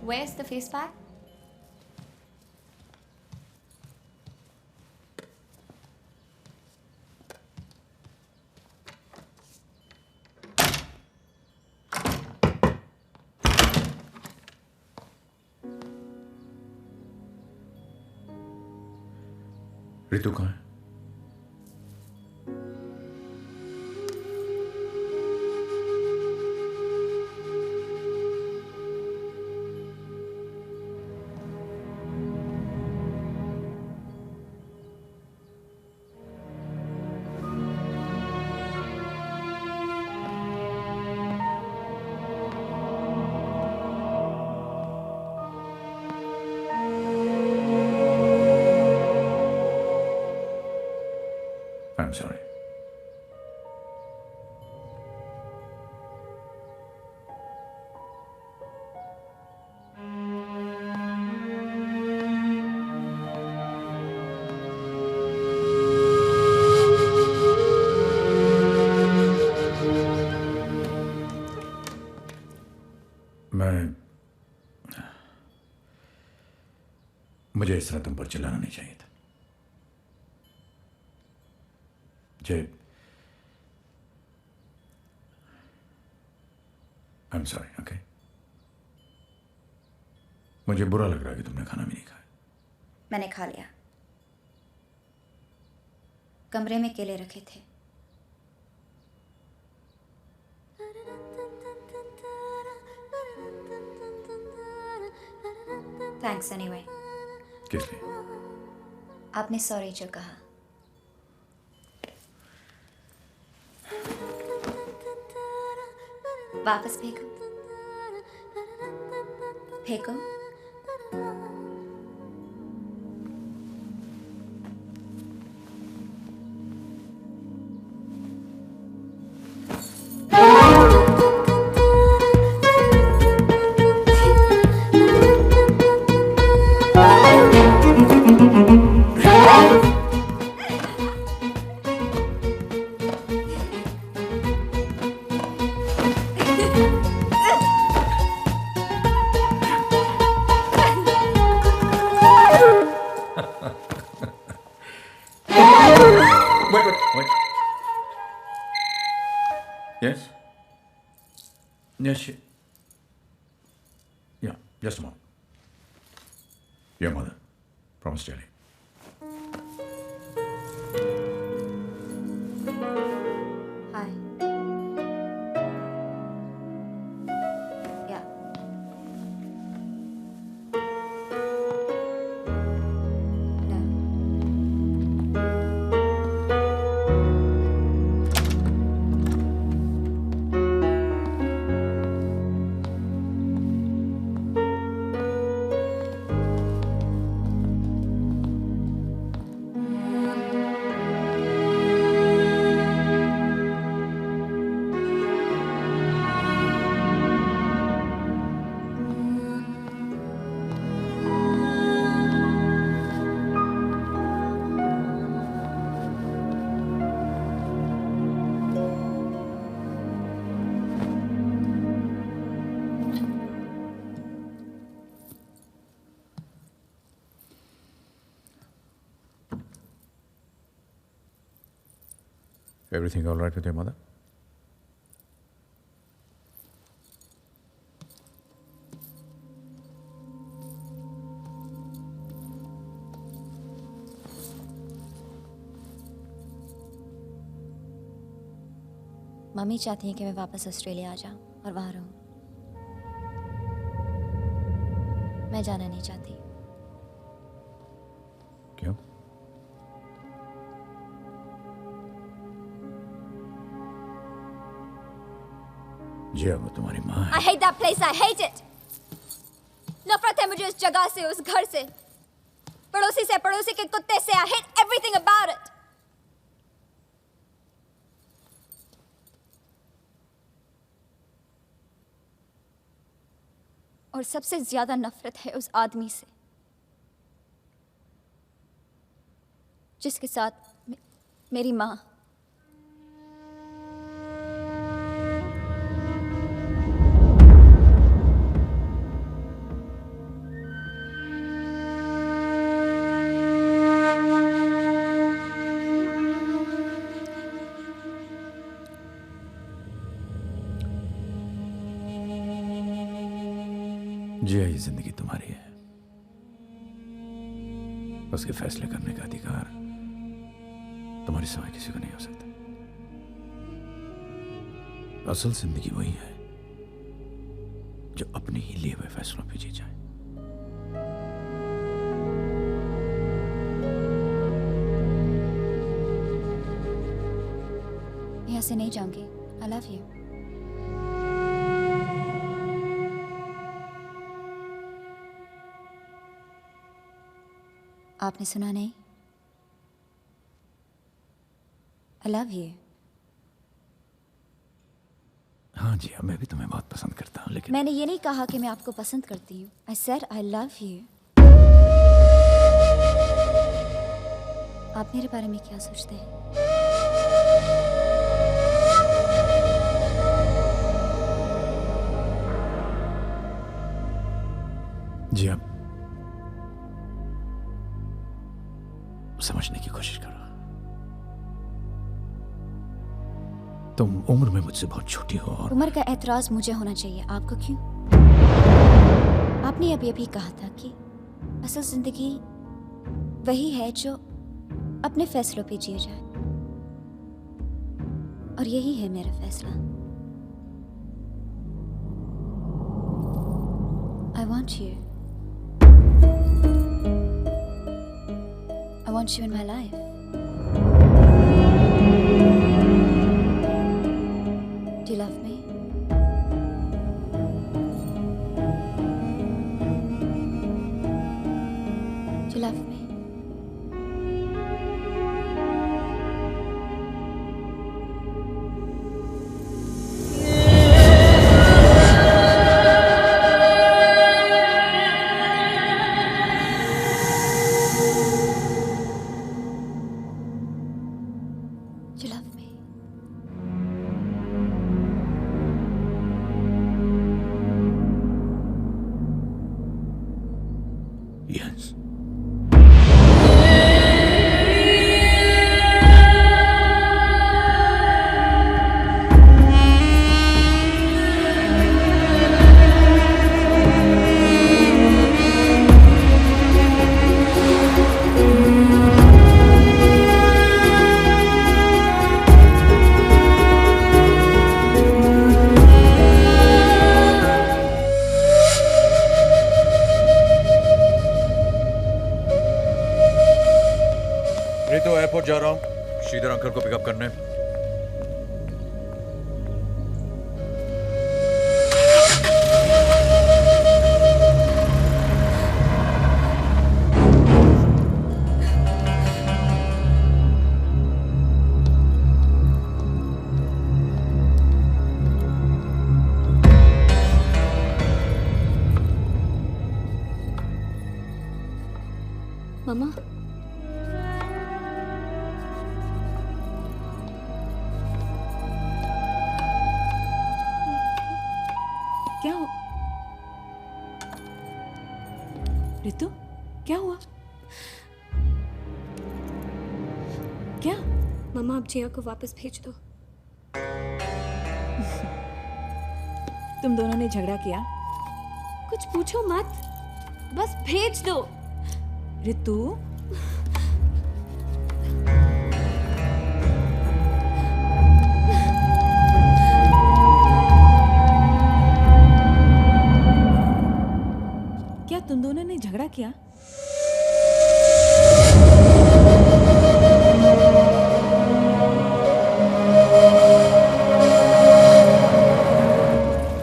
Where's the face pack? Ritu कहाँ है? I'm sorry. मुझे इस तरह तुम पर चिल्लाना नहीं चाहिए था। जय, I'm sorry, okay? मुझे बुरा लग रहा है कि तुमने खाना भी नहीं खाया। मैंने खा लिया। कमरे में केले रखे थे। Thanks anyway. किस लिए? आपने सॉरी जो कहा। वापस फेंको। फेंको। Wait. Yes? Yes. Yeah, just a moment. Your mother from Australia. Hi. Yeah. Everything all right with your mother? Mummy चाहती है कि मैं वापस ऑस्ट्रेलिया आ जाऊं और वहां रहूं। मैं जाना नहीं चाहती। क्यों? जिया वो तुम्हारी माँ है। I hate that place. I hate it. नफरत है मुझे उस जगह से, उस घर से, पड़ोसी से, पड़ोसी के कुत्ते से। I hate everything about it. और सबसे ज्यादा नफरत है उस आदमी से जिसके साथ मेरी माँ। जिया ये जिंदगी तुम्हारी है। उसके फैसले करने का अधिकार तुम्हारे सिवाय किसी को नहीं हो सकता। असल जिंदगी वही है जो अपने ही लिए हुए फैसलों पे जी जाए। यहाँ से नहीं जाऊंगी। I love you. आपने सुना नहीं? I love you. हाँ जी, मैं भी तुम्हें बहुत पसंद करता हूँ, लेकिन मैंने ये नहीं कहा कि मैं आपको पसंद करती हूँ। I said I love you. आप मेरे बारे में क्या सोचते हैं? जी अब समझने की कोशिश करो। तुम उम्र में मुझसे बहुत छोटी हो और उम्र का एतराज मुझे होना चाहिए, आपको क्यों? आपने अभी अभी कहा था कि असल जिंदगी वही है जो अपने फैसलों पे जिए जाए, और यही है मेरा फैसला। I want you. I want you in my life. Do you love me? Do you love me? Do you love me? Yes. Ritu, airport जा रहा हूँ श्रीधर अंकल को पिकअप करने। मम्मा, क्या हो ऋतु? क्या हुआ? क्या? मम्मा आप जिया को वापस भेज दो। तुम दोनों ने झगड़ा किया? कुछ पूछो मत, बस भेज दो। ऋतु, क्या तुम दोनों ने झगड़ा किया?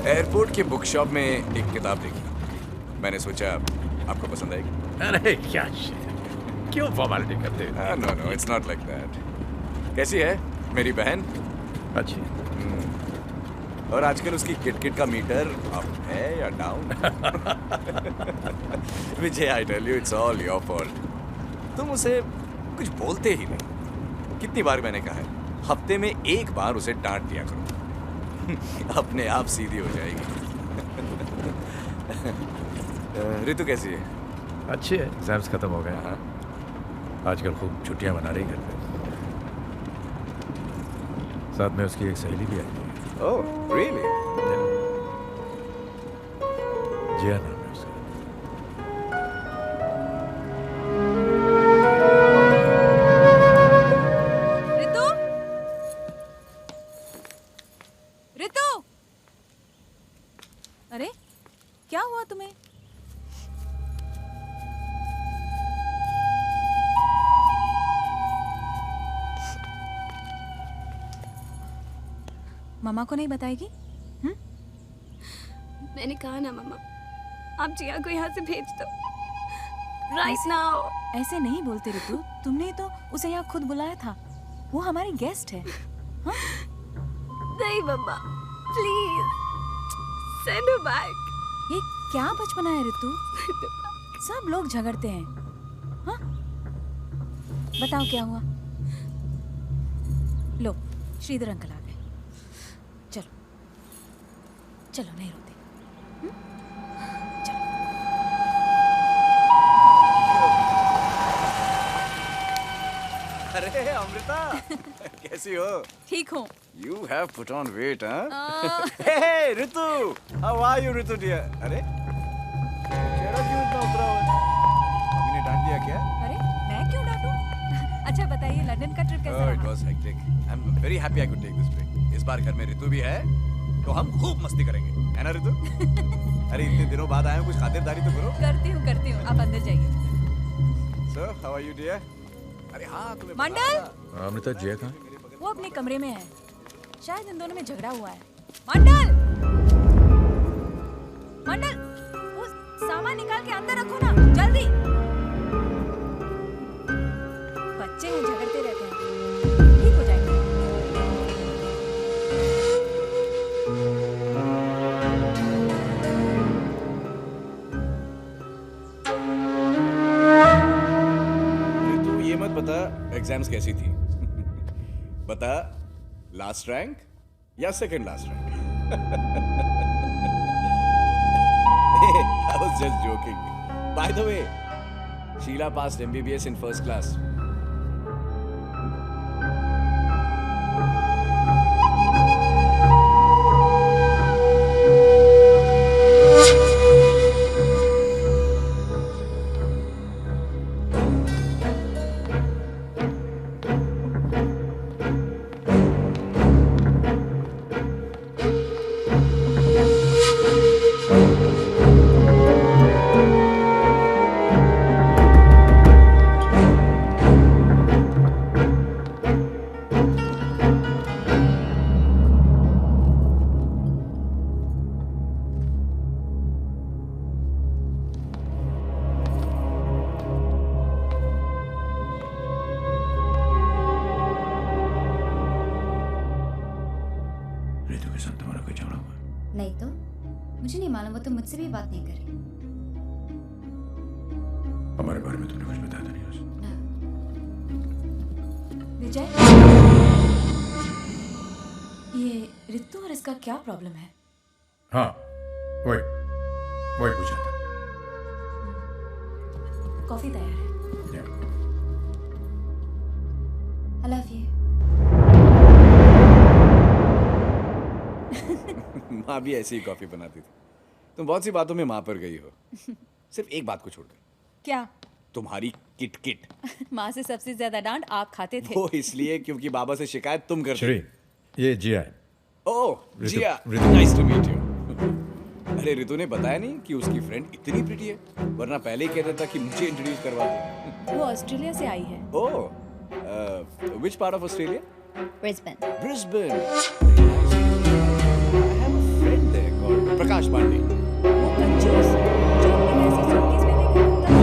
एयरपोर्ट के बुक शॉप में एक किताब देखी, मैंने सोचा आपको पसंद आएगी। अरे क्या shit, क्यों फॉर्मेलिटी करते हो? No no, it's not like that. कैसी है मेरी बहन? अच्छी। और आजकल उसकी किटकिट का मीटर अप है या down? Vijay, I tell you it's all your fault. तुम उसे कुछ बोलते ही नहीं। कितनी बार मैंने कहा है, हफ्ते में एक बार उसे डांट दिया करो, अपने आप सीधी हो जाएगी। ऋतु कैसी है? अच्छी है, एग्जाम्स खत्म हो गए। हाँ, आजकल खूब छुट्टियां मना रही घर पे। साथ में उसकी एक सहेली भी आई है। Oh, really? जिया नाम है उसका। ऋतु, ऋतु, अरे क्या हुआ तुम्हें? मम्मा को नहीं बताएगी? मैंने कहा ना मम्मा, आप जिया को यहाँ से भेज दो राइट नाउ। ऐसे नहीं बोलते ऋतु, तुमने तो उसे यहाँ खुद बुलाया था, वो हमारी गेस्ट है। हाँ? नहीं मम्मा, प्लीज सेंड हर बैक। ये क्या बचपना है ऋतु? सब लोग झगड़ते हैं। हाँ? बताओ क्या हुआ? लो, श्रीधर अंकल आ गए। चलो चलो, नहीं रोते। चलो। अरे अमृता, कैसी हो? ठीक हूँ। You have put on weight, huh? Hey, Ritu! How are you, Ritu dear? अरे में उतरा हुआ है। मम्मी ने डांट दिया क्या? अरे मैं क्यों डांटूं? अच्छा बताइए लंदन का ट्रिप कैसा इट रहा? Was hectic. I am very happy I could take this break. इस बार घर में ऋतु भी है तो हम खूब मस्ती करेंगे, है ना ऋतु? अरे इतने दिनों बाद आए हो, कुछ खातिरदारी तो करो। करती हूँ आप अंदर जाइए। Sir how are you dear? अरे हाँ तुम्हें मंडल! अमृता जिया कहाँ? वो अपने कमरे में है, शायद इन दोनों में झगड़ा हुआ है। मंडल! मंडल! वो सामान निकाल के अंदर रखो ना, जल्दी! बच्चे हैं, झगड़ते रहते हैं, ठीक हो जाएगा। ऋतु ये मत बता एग्जाम्स कैसी थी। बता लास्ट रैंक या second last rank? I was just joking. By the way, Sheila passed MBBS in first class. ऋतु के साथ तुम्हारा कोई झगड़ा हुआ? नहीं तो मुझे नहीं मालूम, वो तो मुझसे भी बात नहीं करी। हमारे बारे में तुमने कुछ बताया तो नहीं उसे? विजय, ये ऋतु और इसका क्या प्रॉब्लम है? हाँ वही पूछा था। कॉफी तैयार है। I love you. माँ भी ऐसी ही कॉफी बनाती थी। तुम बहुत सी बातों में माँ पर गई हो, सिर्फ एक बात को छोड़कर। क्या? तुम्हारी किट किट। माँ से सबसे ज्यादा डांट आप खाते थे। वो इसलिए क्योंकि बाबा से शिकायत तुम करते। श्री, ये जिया है। Oh Ritu- Jiya, Ritu. Nice to meet you. अरे ऋतु ने बताया नहीं कि उसकी फ्रेंड इतनी प्रिटी है, वरना पहले ही कहता था कि मुझे इंट्रोड्यूस करवा दो। वो ऑस्ट्रेलिया से आई है। Oh which part of Australia? Brisbane. Brisbane. I have a friend there called Prakash Pandey. वो कंजूस जो अपने पैसे सूटकेस में लेकर घूमता था।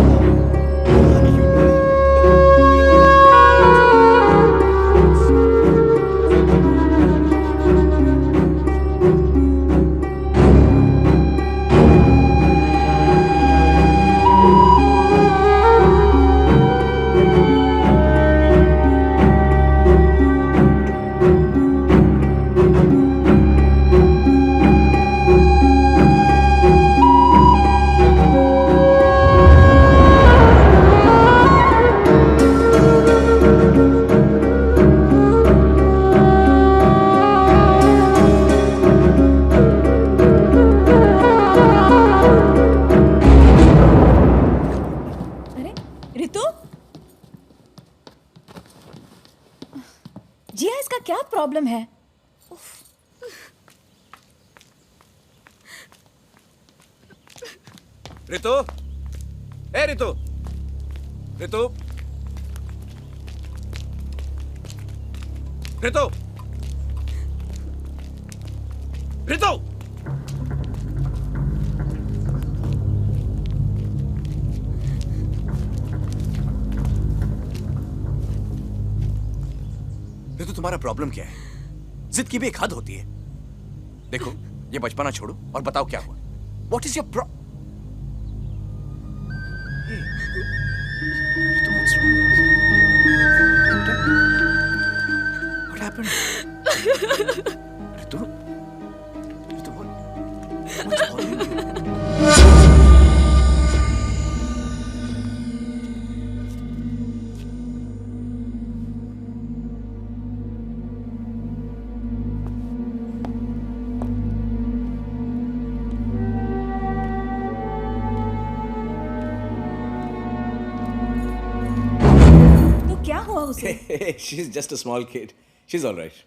अरे ऋतु, जिया इसका क्या प्रॉब्लम है? ऋतु, ए ऋतु, ऋतु, ऋतु, ऋतु। ऋतु तुम्हारा प्रॉब्लम क्या है? जिद की भी एक हद होती है। देखो ये बचपना छोड़ो और बताओ क्या हुआ। What is your pro? Ritu, what's wrong? What happened? Ritu? Ritu, what's bothering you? उसे? She is just a small kid, she is alright.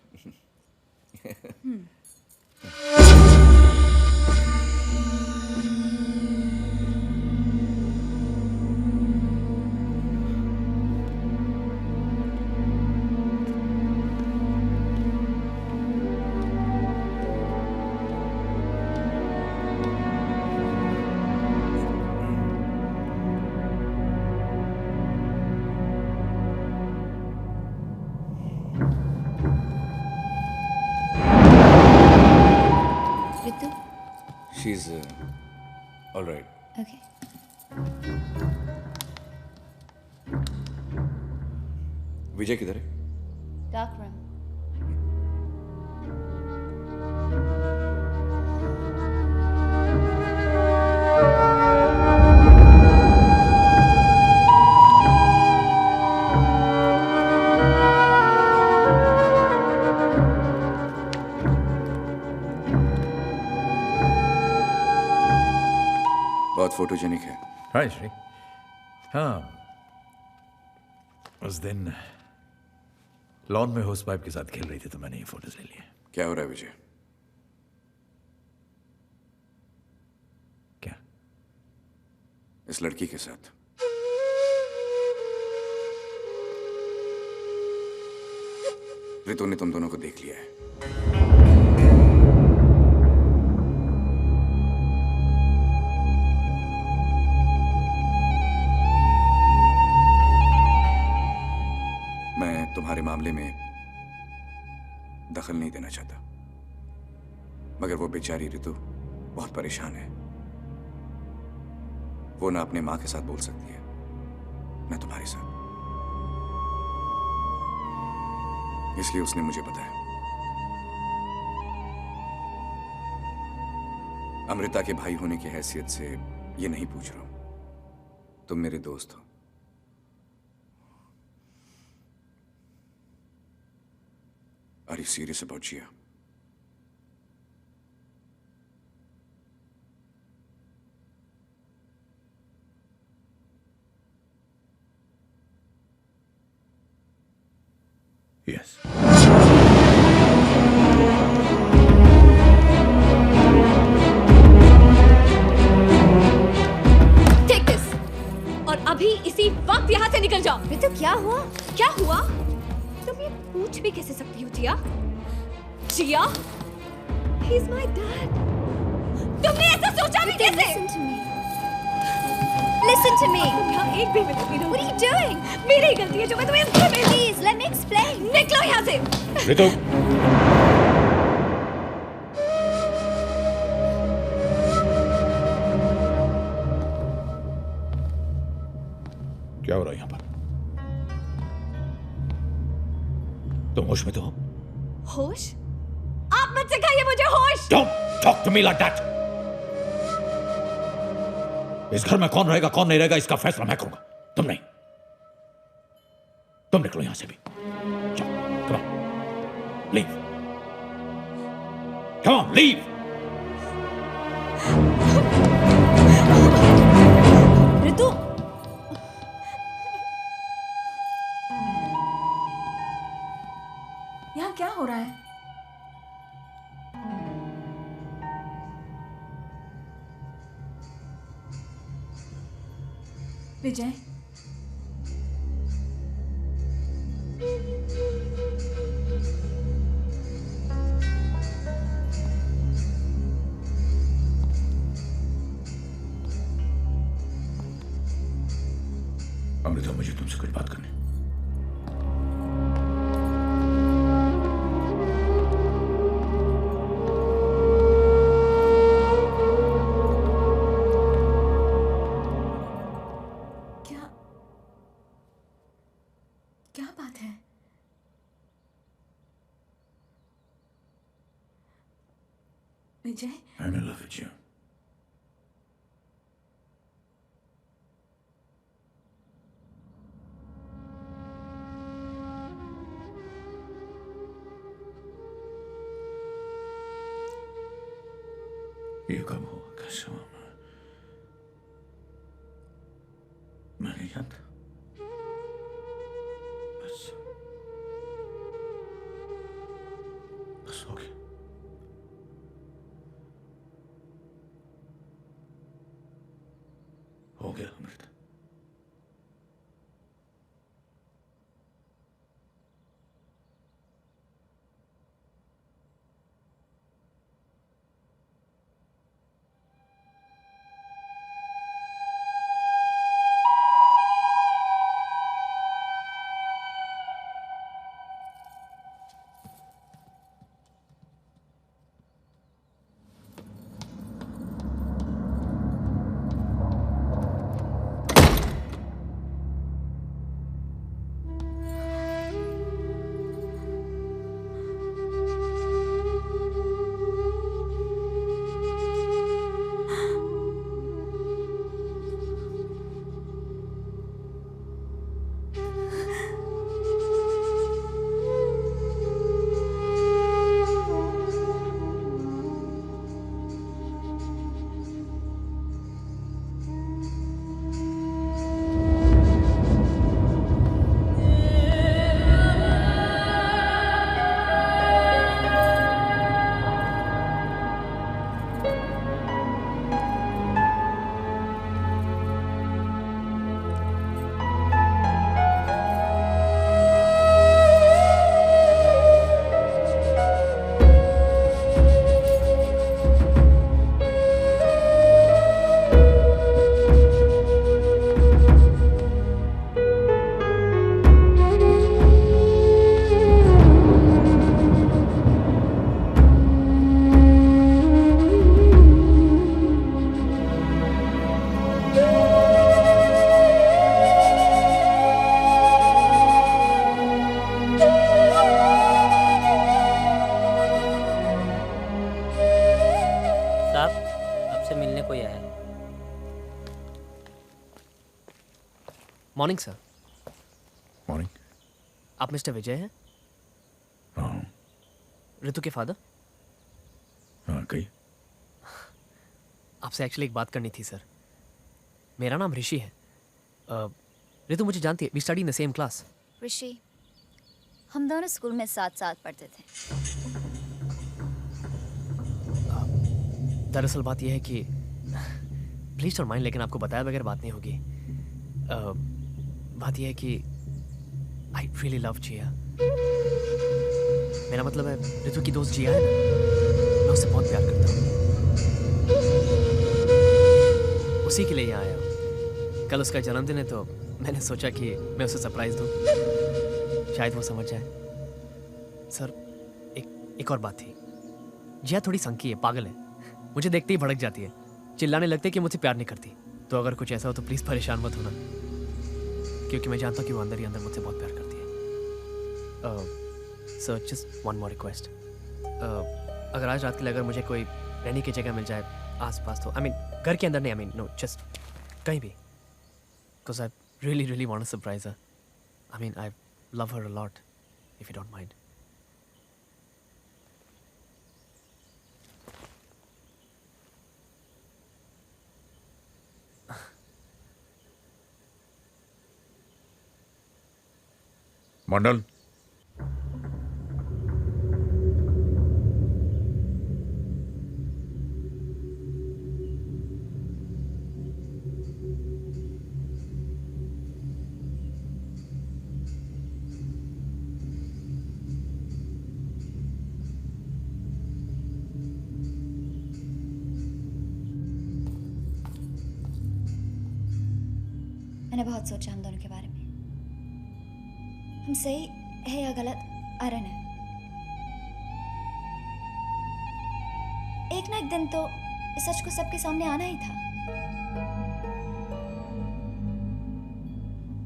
Ritu, she is alright. okay. विजय किधर है? Dark room. बहुत फोटोजेनिक है। हाय श्री। हाँ, उस दिन lawn में होस पाइप के साथ खेल रही थी तो मैंने ये फोटोज ले लिए। क्या हो रहा है विजय? क्या? इस लड़की के साथ। ऋतु ने तुम दोनों को देख लिया है। मैं तुम्हारे मामले में दखल नहीं देना चाहता, मगर वो बेचारी ऋतु बहुत परेशान है। वो ना अपने मां के साथ बोल सकती है ना तुम्हारे साथ, इसलिए उसने मुझे बताया। अमृता के भाई होने की हैसियत से ये नहीं पूछ रहा हूं, तुम मेरे दोस्त हो। Are you serious about Jia? Yes. Take this. और अभी इसी वक्त यहाँ से निकल जाओ। ऋतु, क्या हुआ? क्या हुआ? तुम ये पूछ भी कैसे सकती हो जिया? जिया? He's my dad. तुमने ऐसा सोचा भी कैसे? Listen to me. Listen to me. तुम यहाँ एक भी मिनट नहीं रहो। What are you doing? मेरी ही गलती है जो मैं तुम्हें इस घर में। Please, let me explain. निकलो यहाँ से। ऋतु, क्या हो रहा है यहाँ पर? तुम होश में तो हो? होश? आप मत सिखाइए मुझे होश। Don't talk to me like that. इस घर में कौन रहेगा कौन नहीं रहेगा इसका फैसला मैं करूंगा, तुम नहीं। तुम निकलो यहां से भी। जाओ, come on, leave. Come on, leave. ऋतु, यहाँ क्या हो रहा है? विजय, अमृता, मुझे तुमसे कुछ बात करनी। क्या बात है? विजय, I'm in love with you. ये कब हुआ, कैसे हुआ? मैं नहीं जानता, बस हो गया अमृत। Morning sir. मॉर्निंग। आप मिस्टर विजय हैं? हाँ। ऋतु के फादर? हाँ, कही। आपसे एक्चुअली एक बात करनी थी सर। मेरा नाम ऋषि है। ऋतु मुझे जानती है, we study in the same class. Rishi, हम दोनों स्कूल में साथ साथ पढ़ते थे। दरअसल बात यह है कि प्लीज डोंट माइंड, लेकिन आपको बताया बगैर बात नहीं होगी। बात यह है कि आई रियली लव जिया। मेरा मतलब है ऋतु की दोस्त जिया है ना, मैं उससे बहुत प्यार करता हूँ। उसी के लिए यहाँ आया हूँ। कल उसका जन्मदिन है तो मैंने सोचा कि मैं उसे सरप्राइज दूँ, शायद वो समझ जाए। सर एक और बात थी। जिया थोड़ी संकी है, पागल है। मुझे देखते ही भड़क जाती है, चिल्लाने लगते है कि मुझसे प्यार नहीं करती। तो अगर कुछ ऐसा हो तो प्लीज़ परेशान मत होना, क्योंकि मैं जानता हूँ कि वो अंदर ही अंदर मुझसे बहुत प्यार करती है। Sir just one more request. अगर आज रात के लिए अगर मुझे कोई रहने की जगह मिल जाए आस पास, तो आई मीन घर के अंदर नहीं, आई मीन नो, जस्ट कहीं भी, because I really really want to surprise her. I mean I love her a lot, if you don't mind. Mandal, मैंने बहुत सोचा हम दोनों के बारे में। हम सही है या गलत, आई डोंट नो। एक ना एक दिन तो इस सच को सबके सामने आना ही था।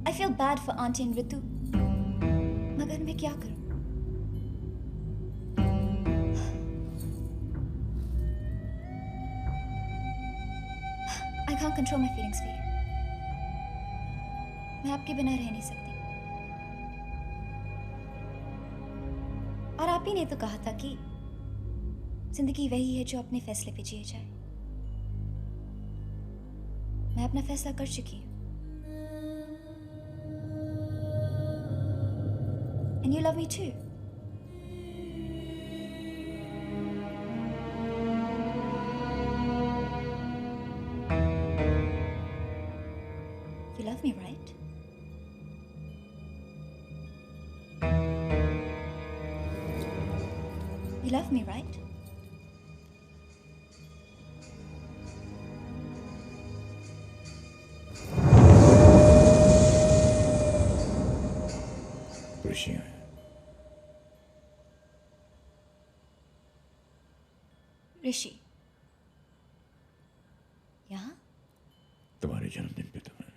I feel bad for aunty and Ritu, मगर मैं क्या करूं? I can't control my feelings for you. मैं आपके बिना रह नहीं सकती। और आप ही ने तो कहा था कि जिंदगी वही है जो अपने फैसले पे जिए जाए। मैं अपना फैसला कर चुकी हूँ। And you love me too. me, right? You love me, right? खुशियाँ हैं। ऋषि, यहाँ? तुम्हारे जन्मदिन पे तुम्हें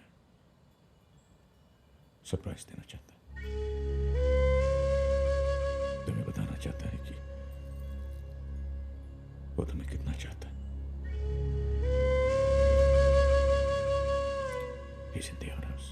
सरप्राइज देना चाहता है। तुम्हें बताना चाहता है कि वो तुम्हें कितना चाहता है। He's in the honors.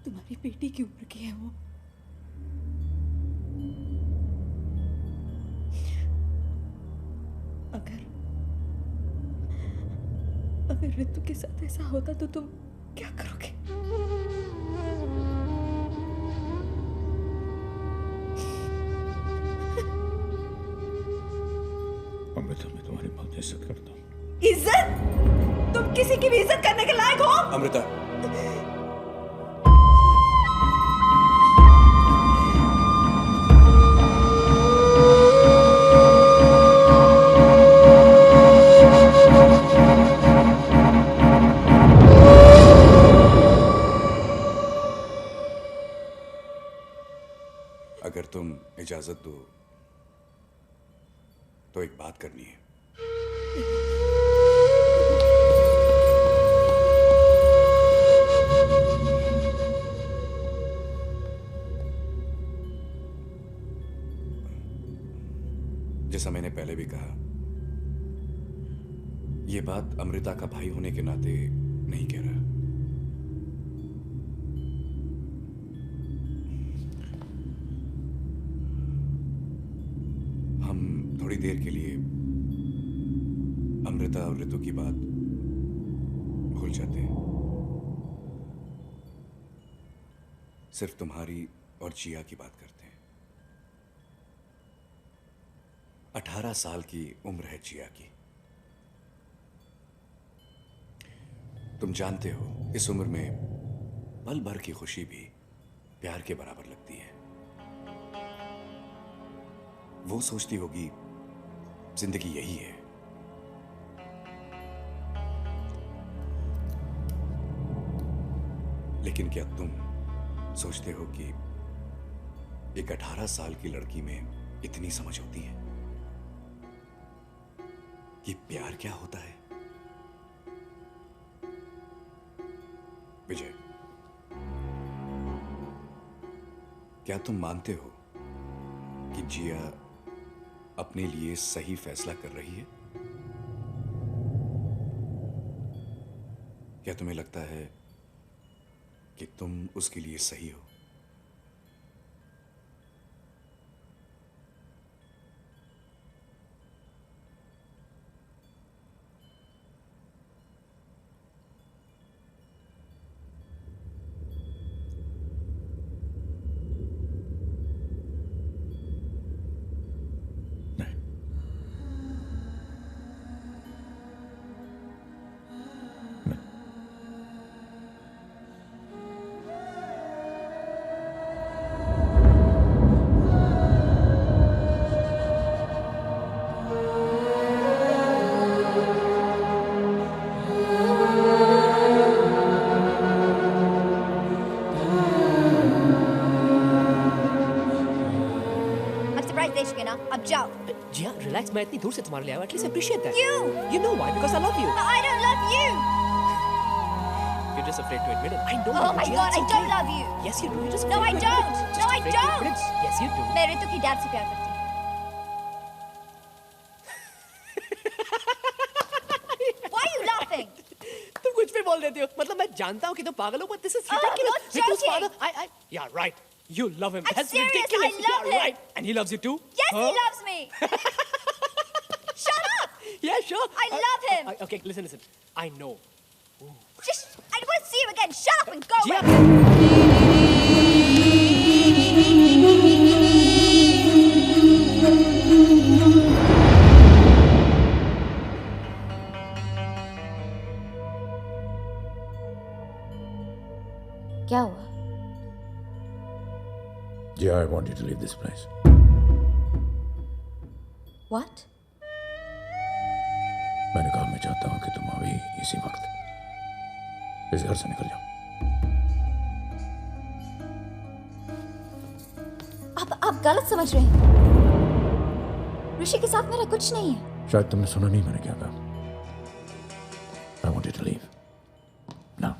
तुम्हारी बेटी की उम्र की है वो। अगर ऋतु के साथ ऐसा होता तो तुम क्या करोगे? अमृता, मैं तुम्हारी बहुत इज्जत करता हूँ। इज्जत? तुम किसी की भी इज्जत करने के लायक हो? अमृता, अगर तुम इजाजत दो तो एक बात करनी है। जैसा मैंने पहले भी कहा, यह बात अमृता का भाई होने के नाते नहीं कह रहा। हम थोड़ी देर के लिए अमृता और ऋतु की बात भूल जाते हैं। सिर्फ तुम्हारी और जिया की बात करते हैं। 18 साल की उम्र है जिया की। तुम जानते हो, इस उम्र में पल भर की खुशी भी प्यार के बराबर लगती है। वो सोचती होगी जिंदगी यही है। लेकिन क्या तुम सोचते हो कि एक 18 साल की लड़की में इतनी समझ होती है कि प्यार क्या होता है? विजय, क्या तुम मानते हो कि जिया अपने लिए सही फैसला कर रही है? क्या तुम्हें लगता है कि तुम उसके लिए सही हो? दे चुके ना, अब जाओ। जिया, रिलैक्स, मैं इतनी दूर से तुम्हारे लिए आया हूँ, at least appreciate that. You. You know why? Because I love you. But I don't love you. You're just afraid to admit it. I know. Oh my Jiya, God, it's I okay. don't love you. Yes, you do. You're just No, I afraid to admit don't. it. Just No, I afraid to don't. admit it. Yes, you do. मैं ऋतु की dad से प्यार करती हूँ। Why are you laughing? तुम कुछ भी बोल देती हो। मतलब मैं जानता हूँ कि तुम पागल हो, but this is Oh, ridiculous. you're Ritu's joking. father, yeah, right. You love him. I'm That's serious, ridiculous. I love yeah, him. right. And he loves you too? Yes, Huh? he loves me. Shut up. Yeah, sure. I love him. Okay, listen. I know. Just, I don't want to see you again. Shut up and go Jiya. away. क्या हुआ? Yeah, I want you to leave this place. What? मैंने कहा मैं चाहता हूँ कि तुम अभी इसी वक्त इस घर से निकल जाओ। आप गलत समझ रहे हैं। ऋषि के साथ मेरा कुछ नहीं है। शायद तुमने सुना नहीं मैंने क्या कहा। I want you to leave. Now.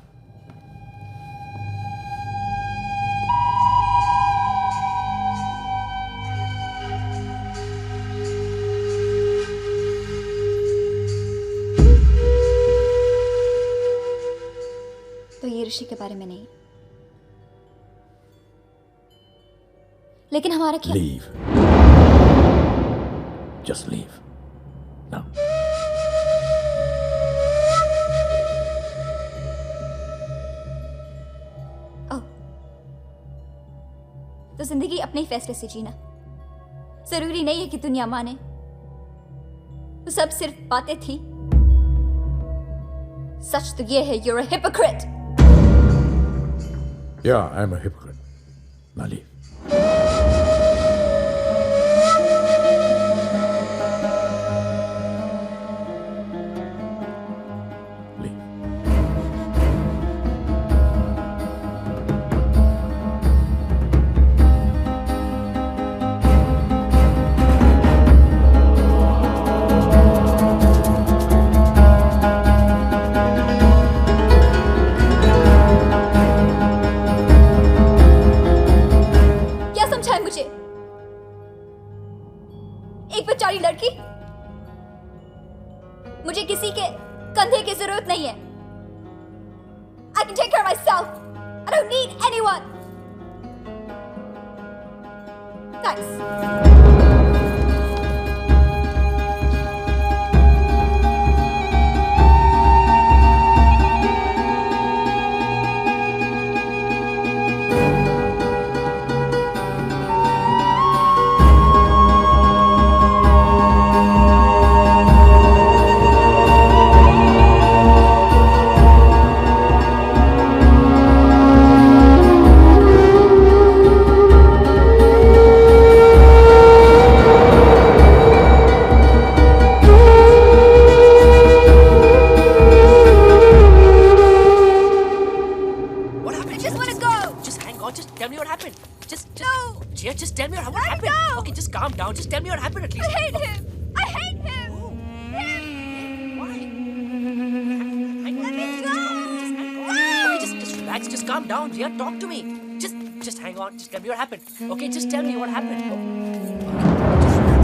तो ये ऋषि के बारे में नहीं, लेकिन हमारा क्या? Leave. Just leave. Now. ओह, तो जिंदगी अपने ही फैसले से जीना। जरूरी नहीं है कि दुनिया माने। तो सब सिर्फ बातें थी। सच तो ये है, you're a hypocrite. Yeah, I'm a hypocrite. Now leave. क्या समझाए मुझे? एक बेचारी लड़की? मुझे किसी के कंधे की जरूरत नहीं है। I can take care of myself. I don't need anyone. Thanks. What happened? I just want to go. Just hang on. Just tell me what happened. Just No. Jiya, just tell me what Let me happened. go. Okay, just calm down. Just tell me what happened at least. I hate him. I hate him. Why? Let me go. Okay, just relax. Just calm down. Jiya, talk to me. Just hang on. Just tell me what happened. Okay, just tell me what happened. Okay, just relax.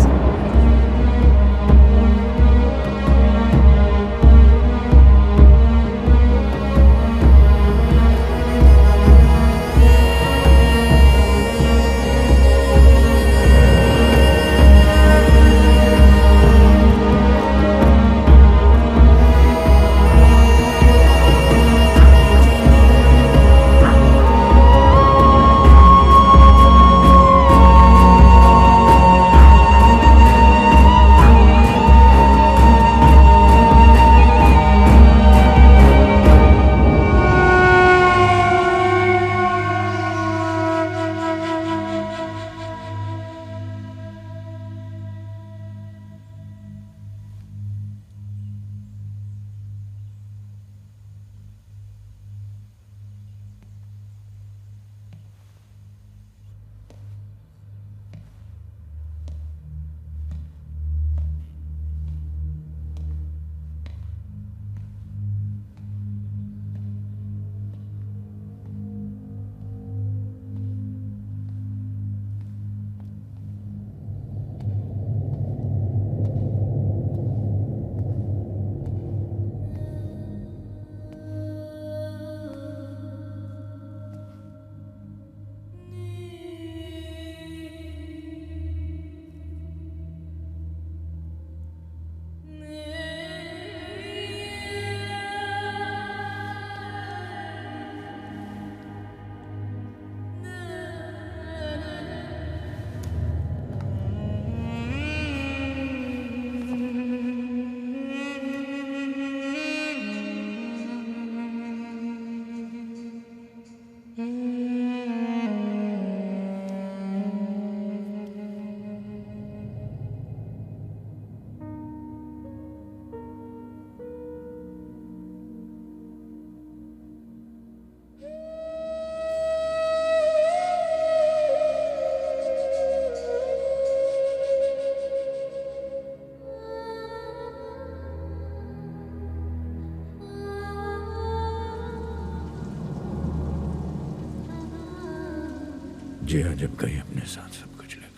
जी हाँ, जब कहीं अपने साथ सब कुछ लगा।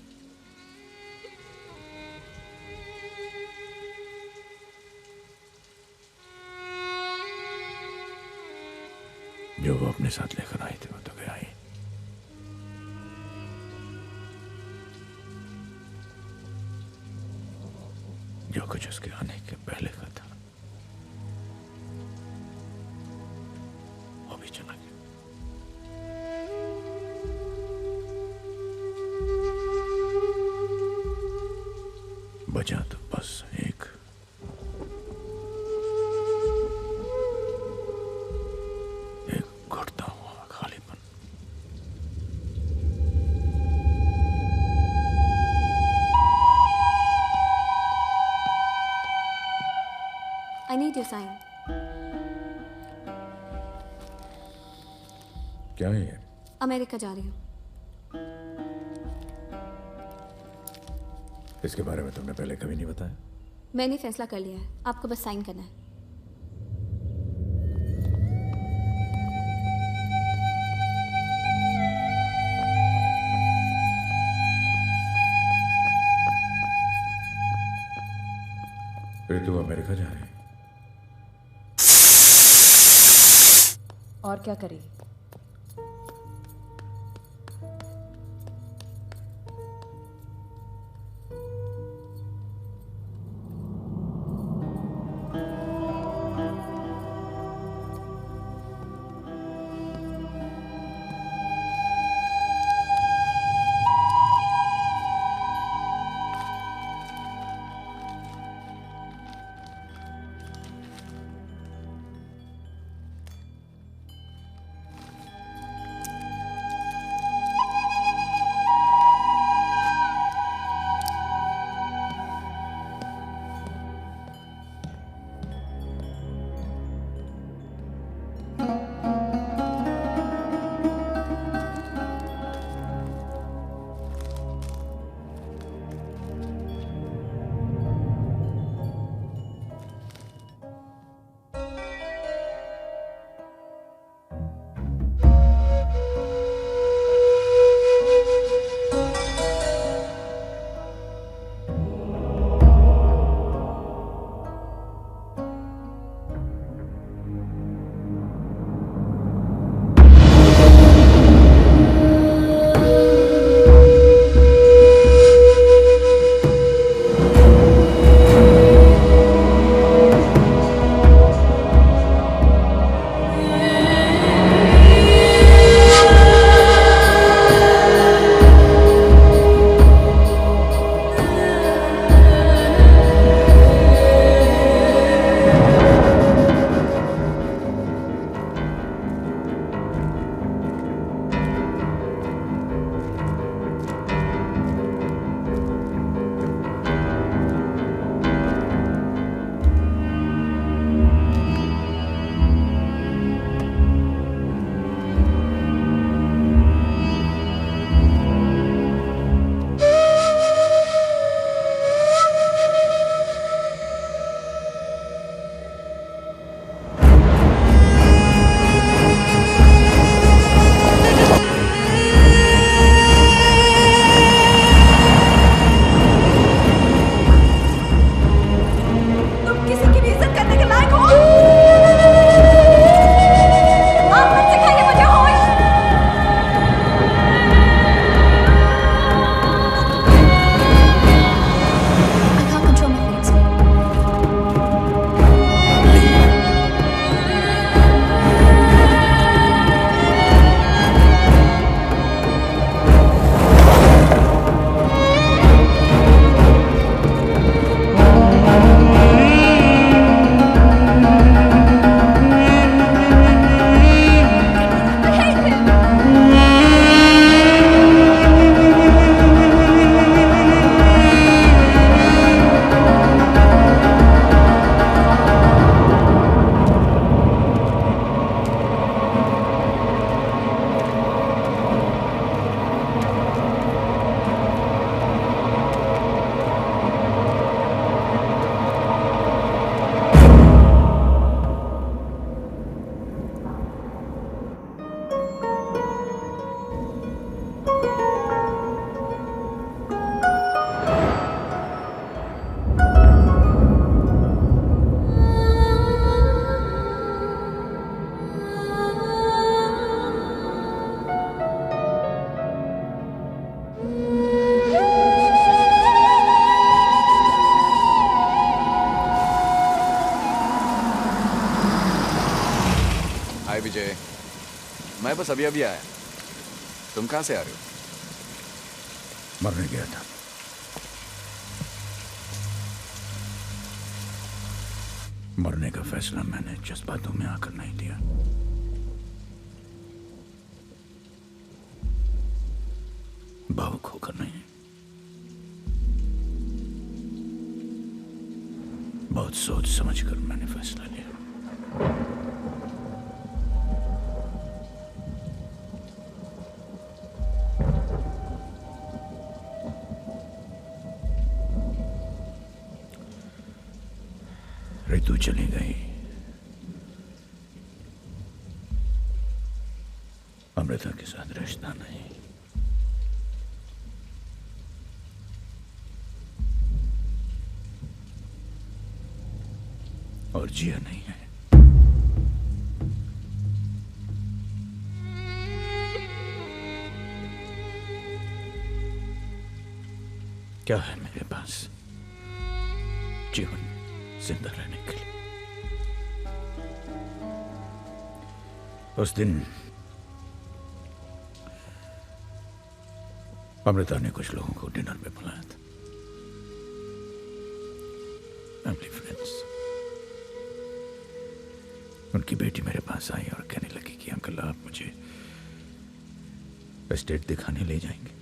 जो वो अपने साथ लेकर आई थी वो तो गया ही। जो कुछ उसके आने के पहले का था वो भी चला गया। बचा तो बस एक घुटता हुआ खालीपन। I need your sign. क्या है ये? अमेरिका जा रही हूँ। इसके बारे में तुमने पहले कभी नहीं बताया? मैंने फैसला कर लिया है, आपको बस साइन करना है। फिर तू अमेरिका जा रही है? और क्या करेगी? बस अभी अभी आया। तुम कहाँ से आ रहे हो? मरने गया था। मरने का फैसला मैंने जज्बातों में आकर नहीं दिया। भावुक होकर नहीं, बहुत सोच समझकर मैंने फैसला लिया। ऋतु चली गई, अमृता के साथ रिश्ता नहीं। और जिया नहीं है। क्या है मेरे पास जीवन जिंदा रहने के लिए? उस दिन अमृता ने कुछ लोगों को डिनर में बुलाया था, फैमिली फ्रेंड्स। उनकी बेटी मेरे पास आई और कहने लगी कि अंकल आप मुझे एस्टेट दिखाने ले जाएंगे।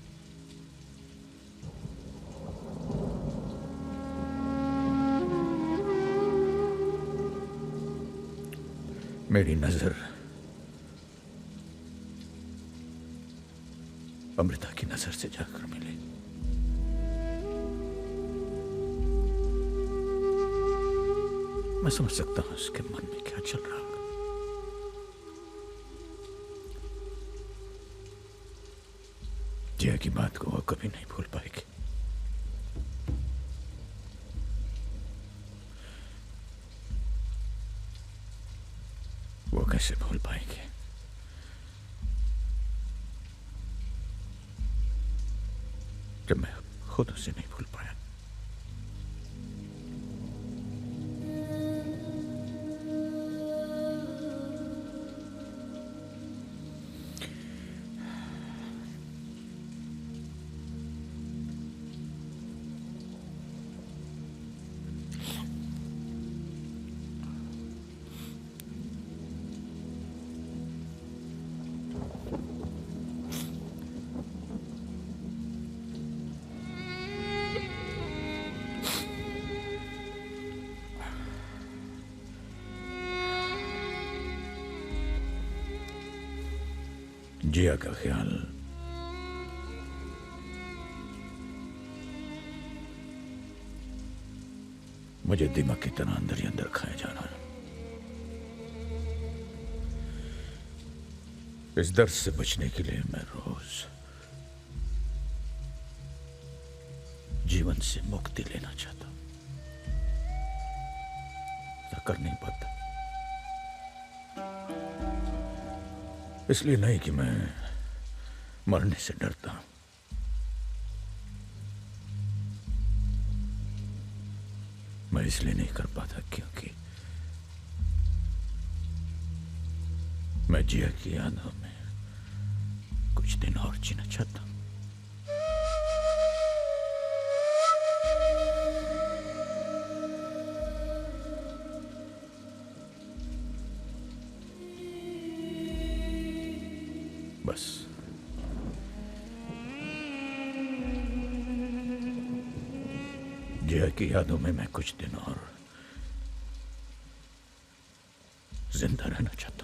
मेरी नजर अमृता की नजर से जाकर मिली। मैं समझ सकता हूं उसके मन में क्या चल रहा होगा। जिया की बात को वो कभी नहीं भूल पाएगी। वो कैसे भूल पाएंगे? जब मैं खुद उसे नहीं भूल पाया। जिया का ख्याल मुझे दिमाग की तरह अंदर ही अंदर खाया जा रहा है। इस दर्द से बचने के लिए मैं रोज जीवन से मुक्ति लेना चाहता हूं। ऐसा कर नहीं पाता, इसलिए नहीं कि मैं मरने से डरता हूं। मैं इसलिए नहीं कर पाता क्योंकि मैं जिया की यादों में कुछ दिन और जीना चाहता हूं। बस जिया की यादों में मैं कुछ दिन और जिंदा रहना चाहता हूं।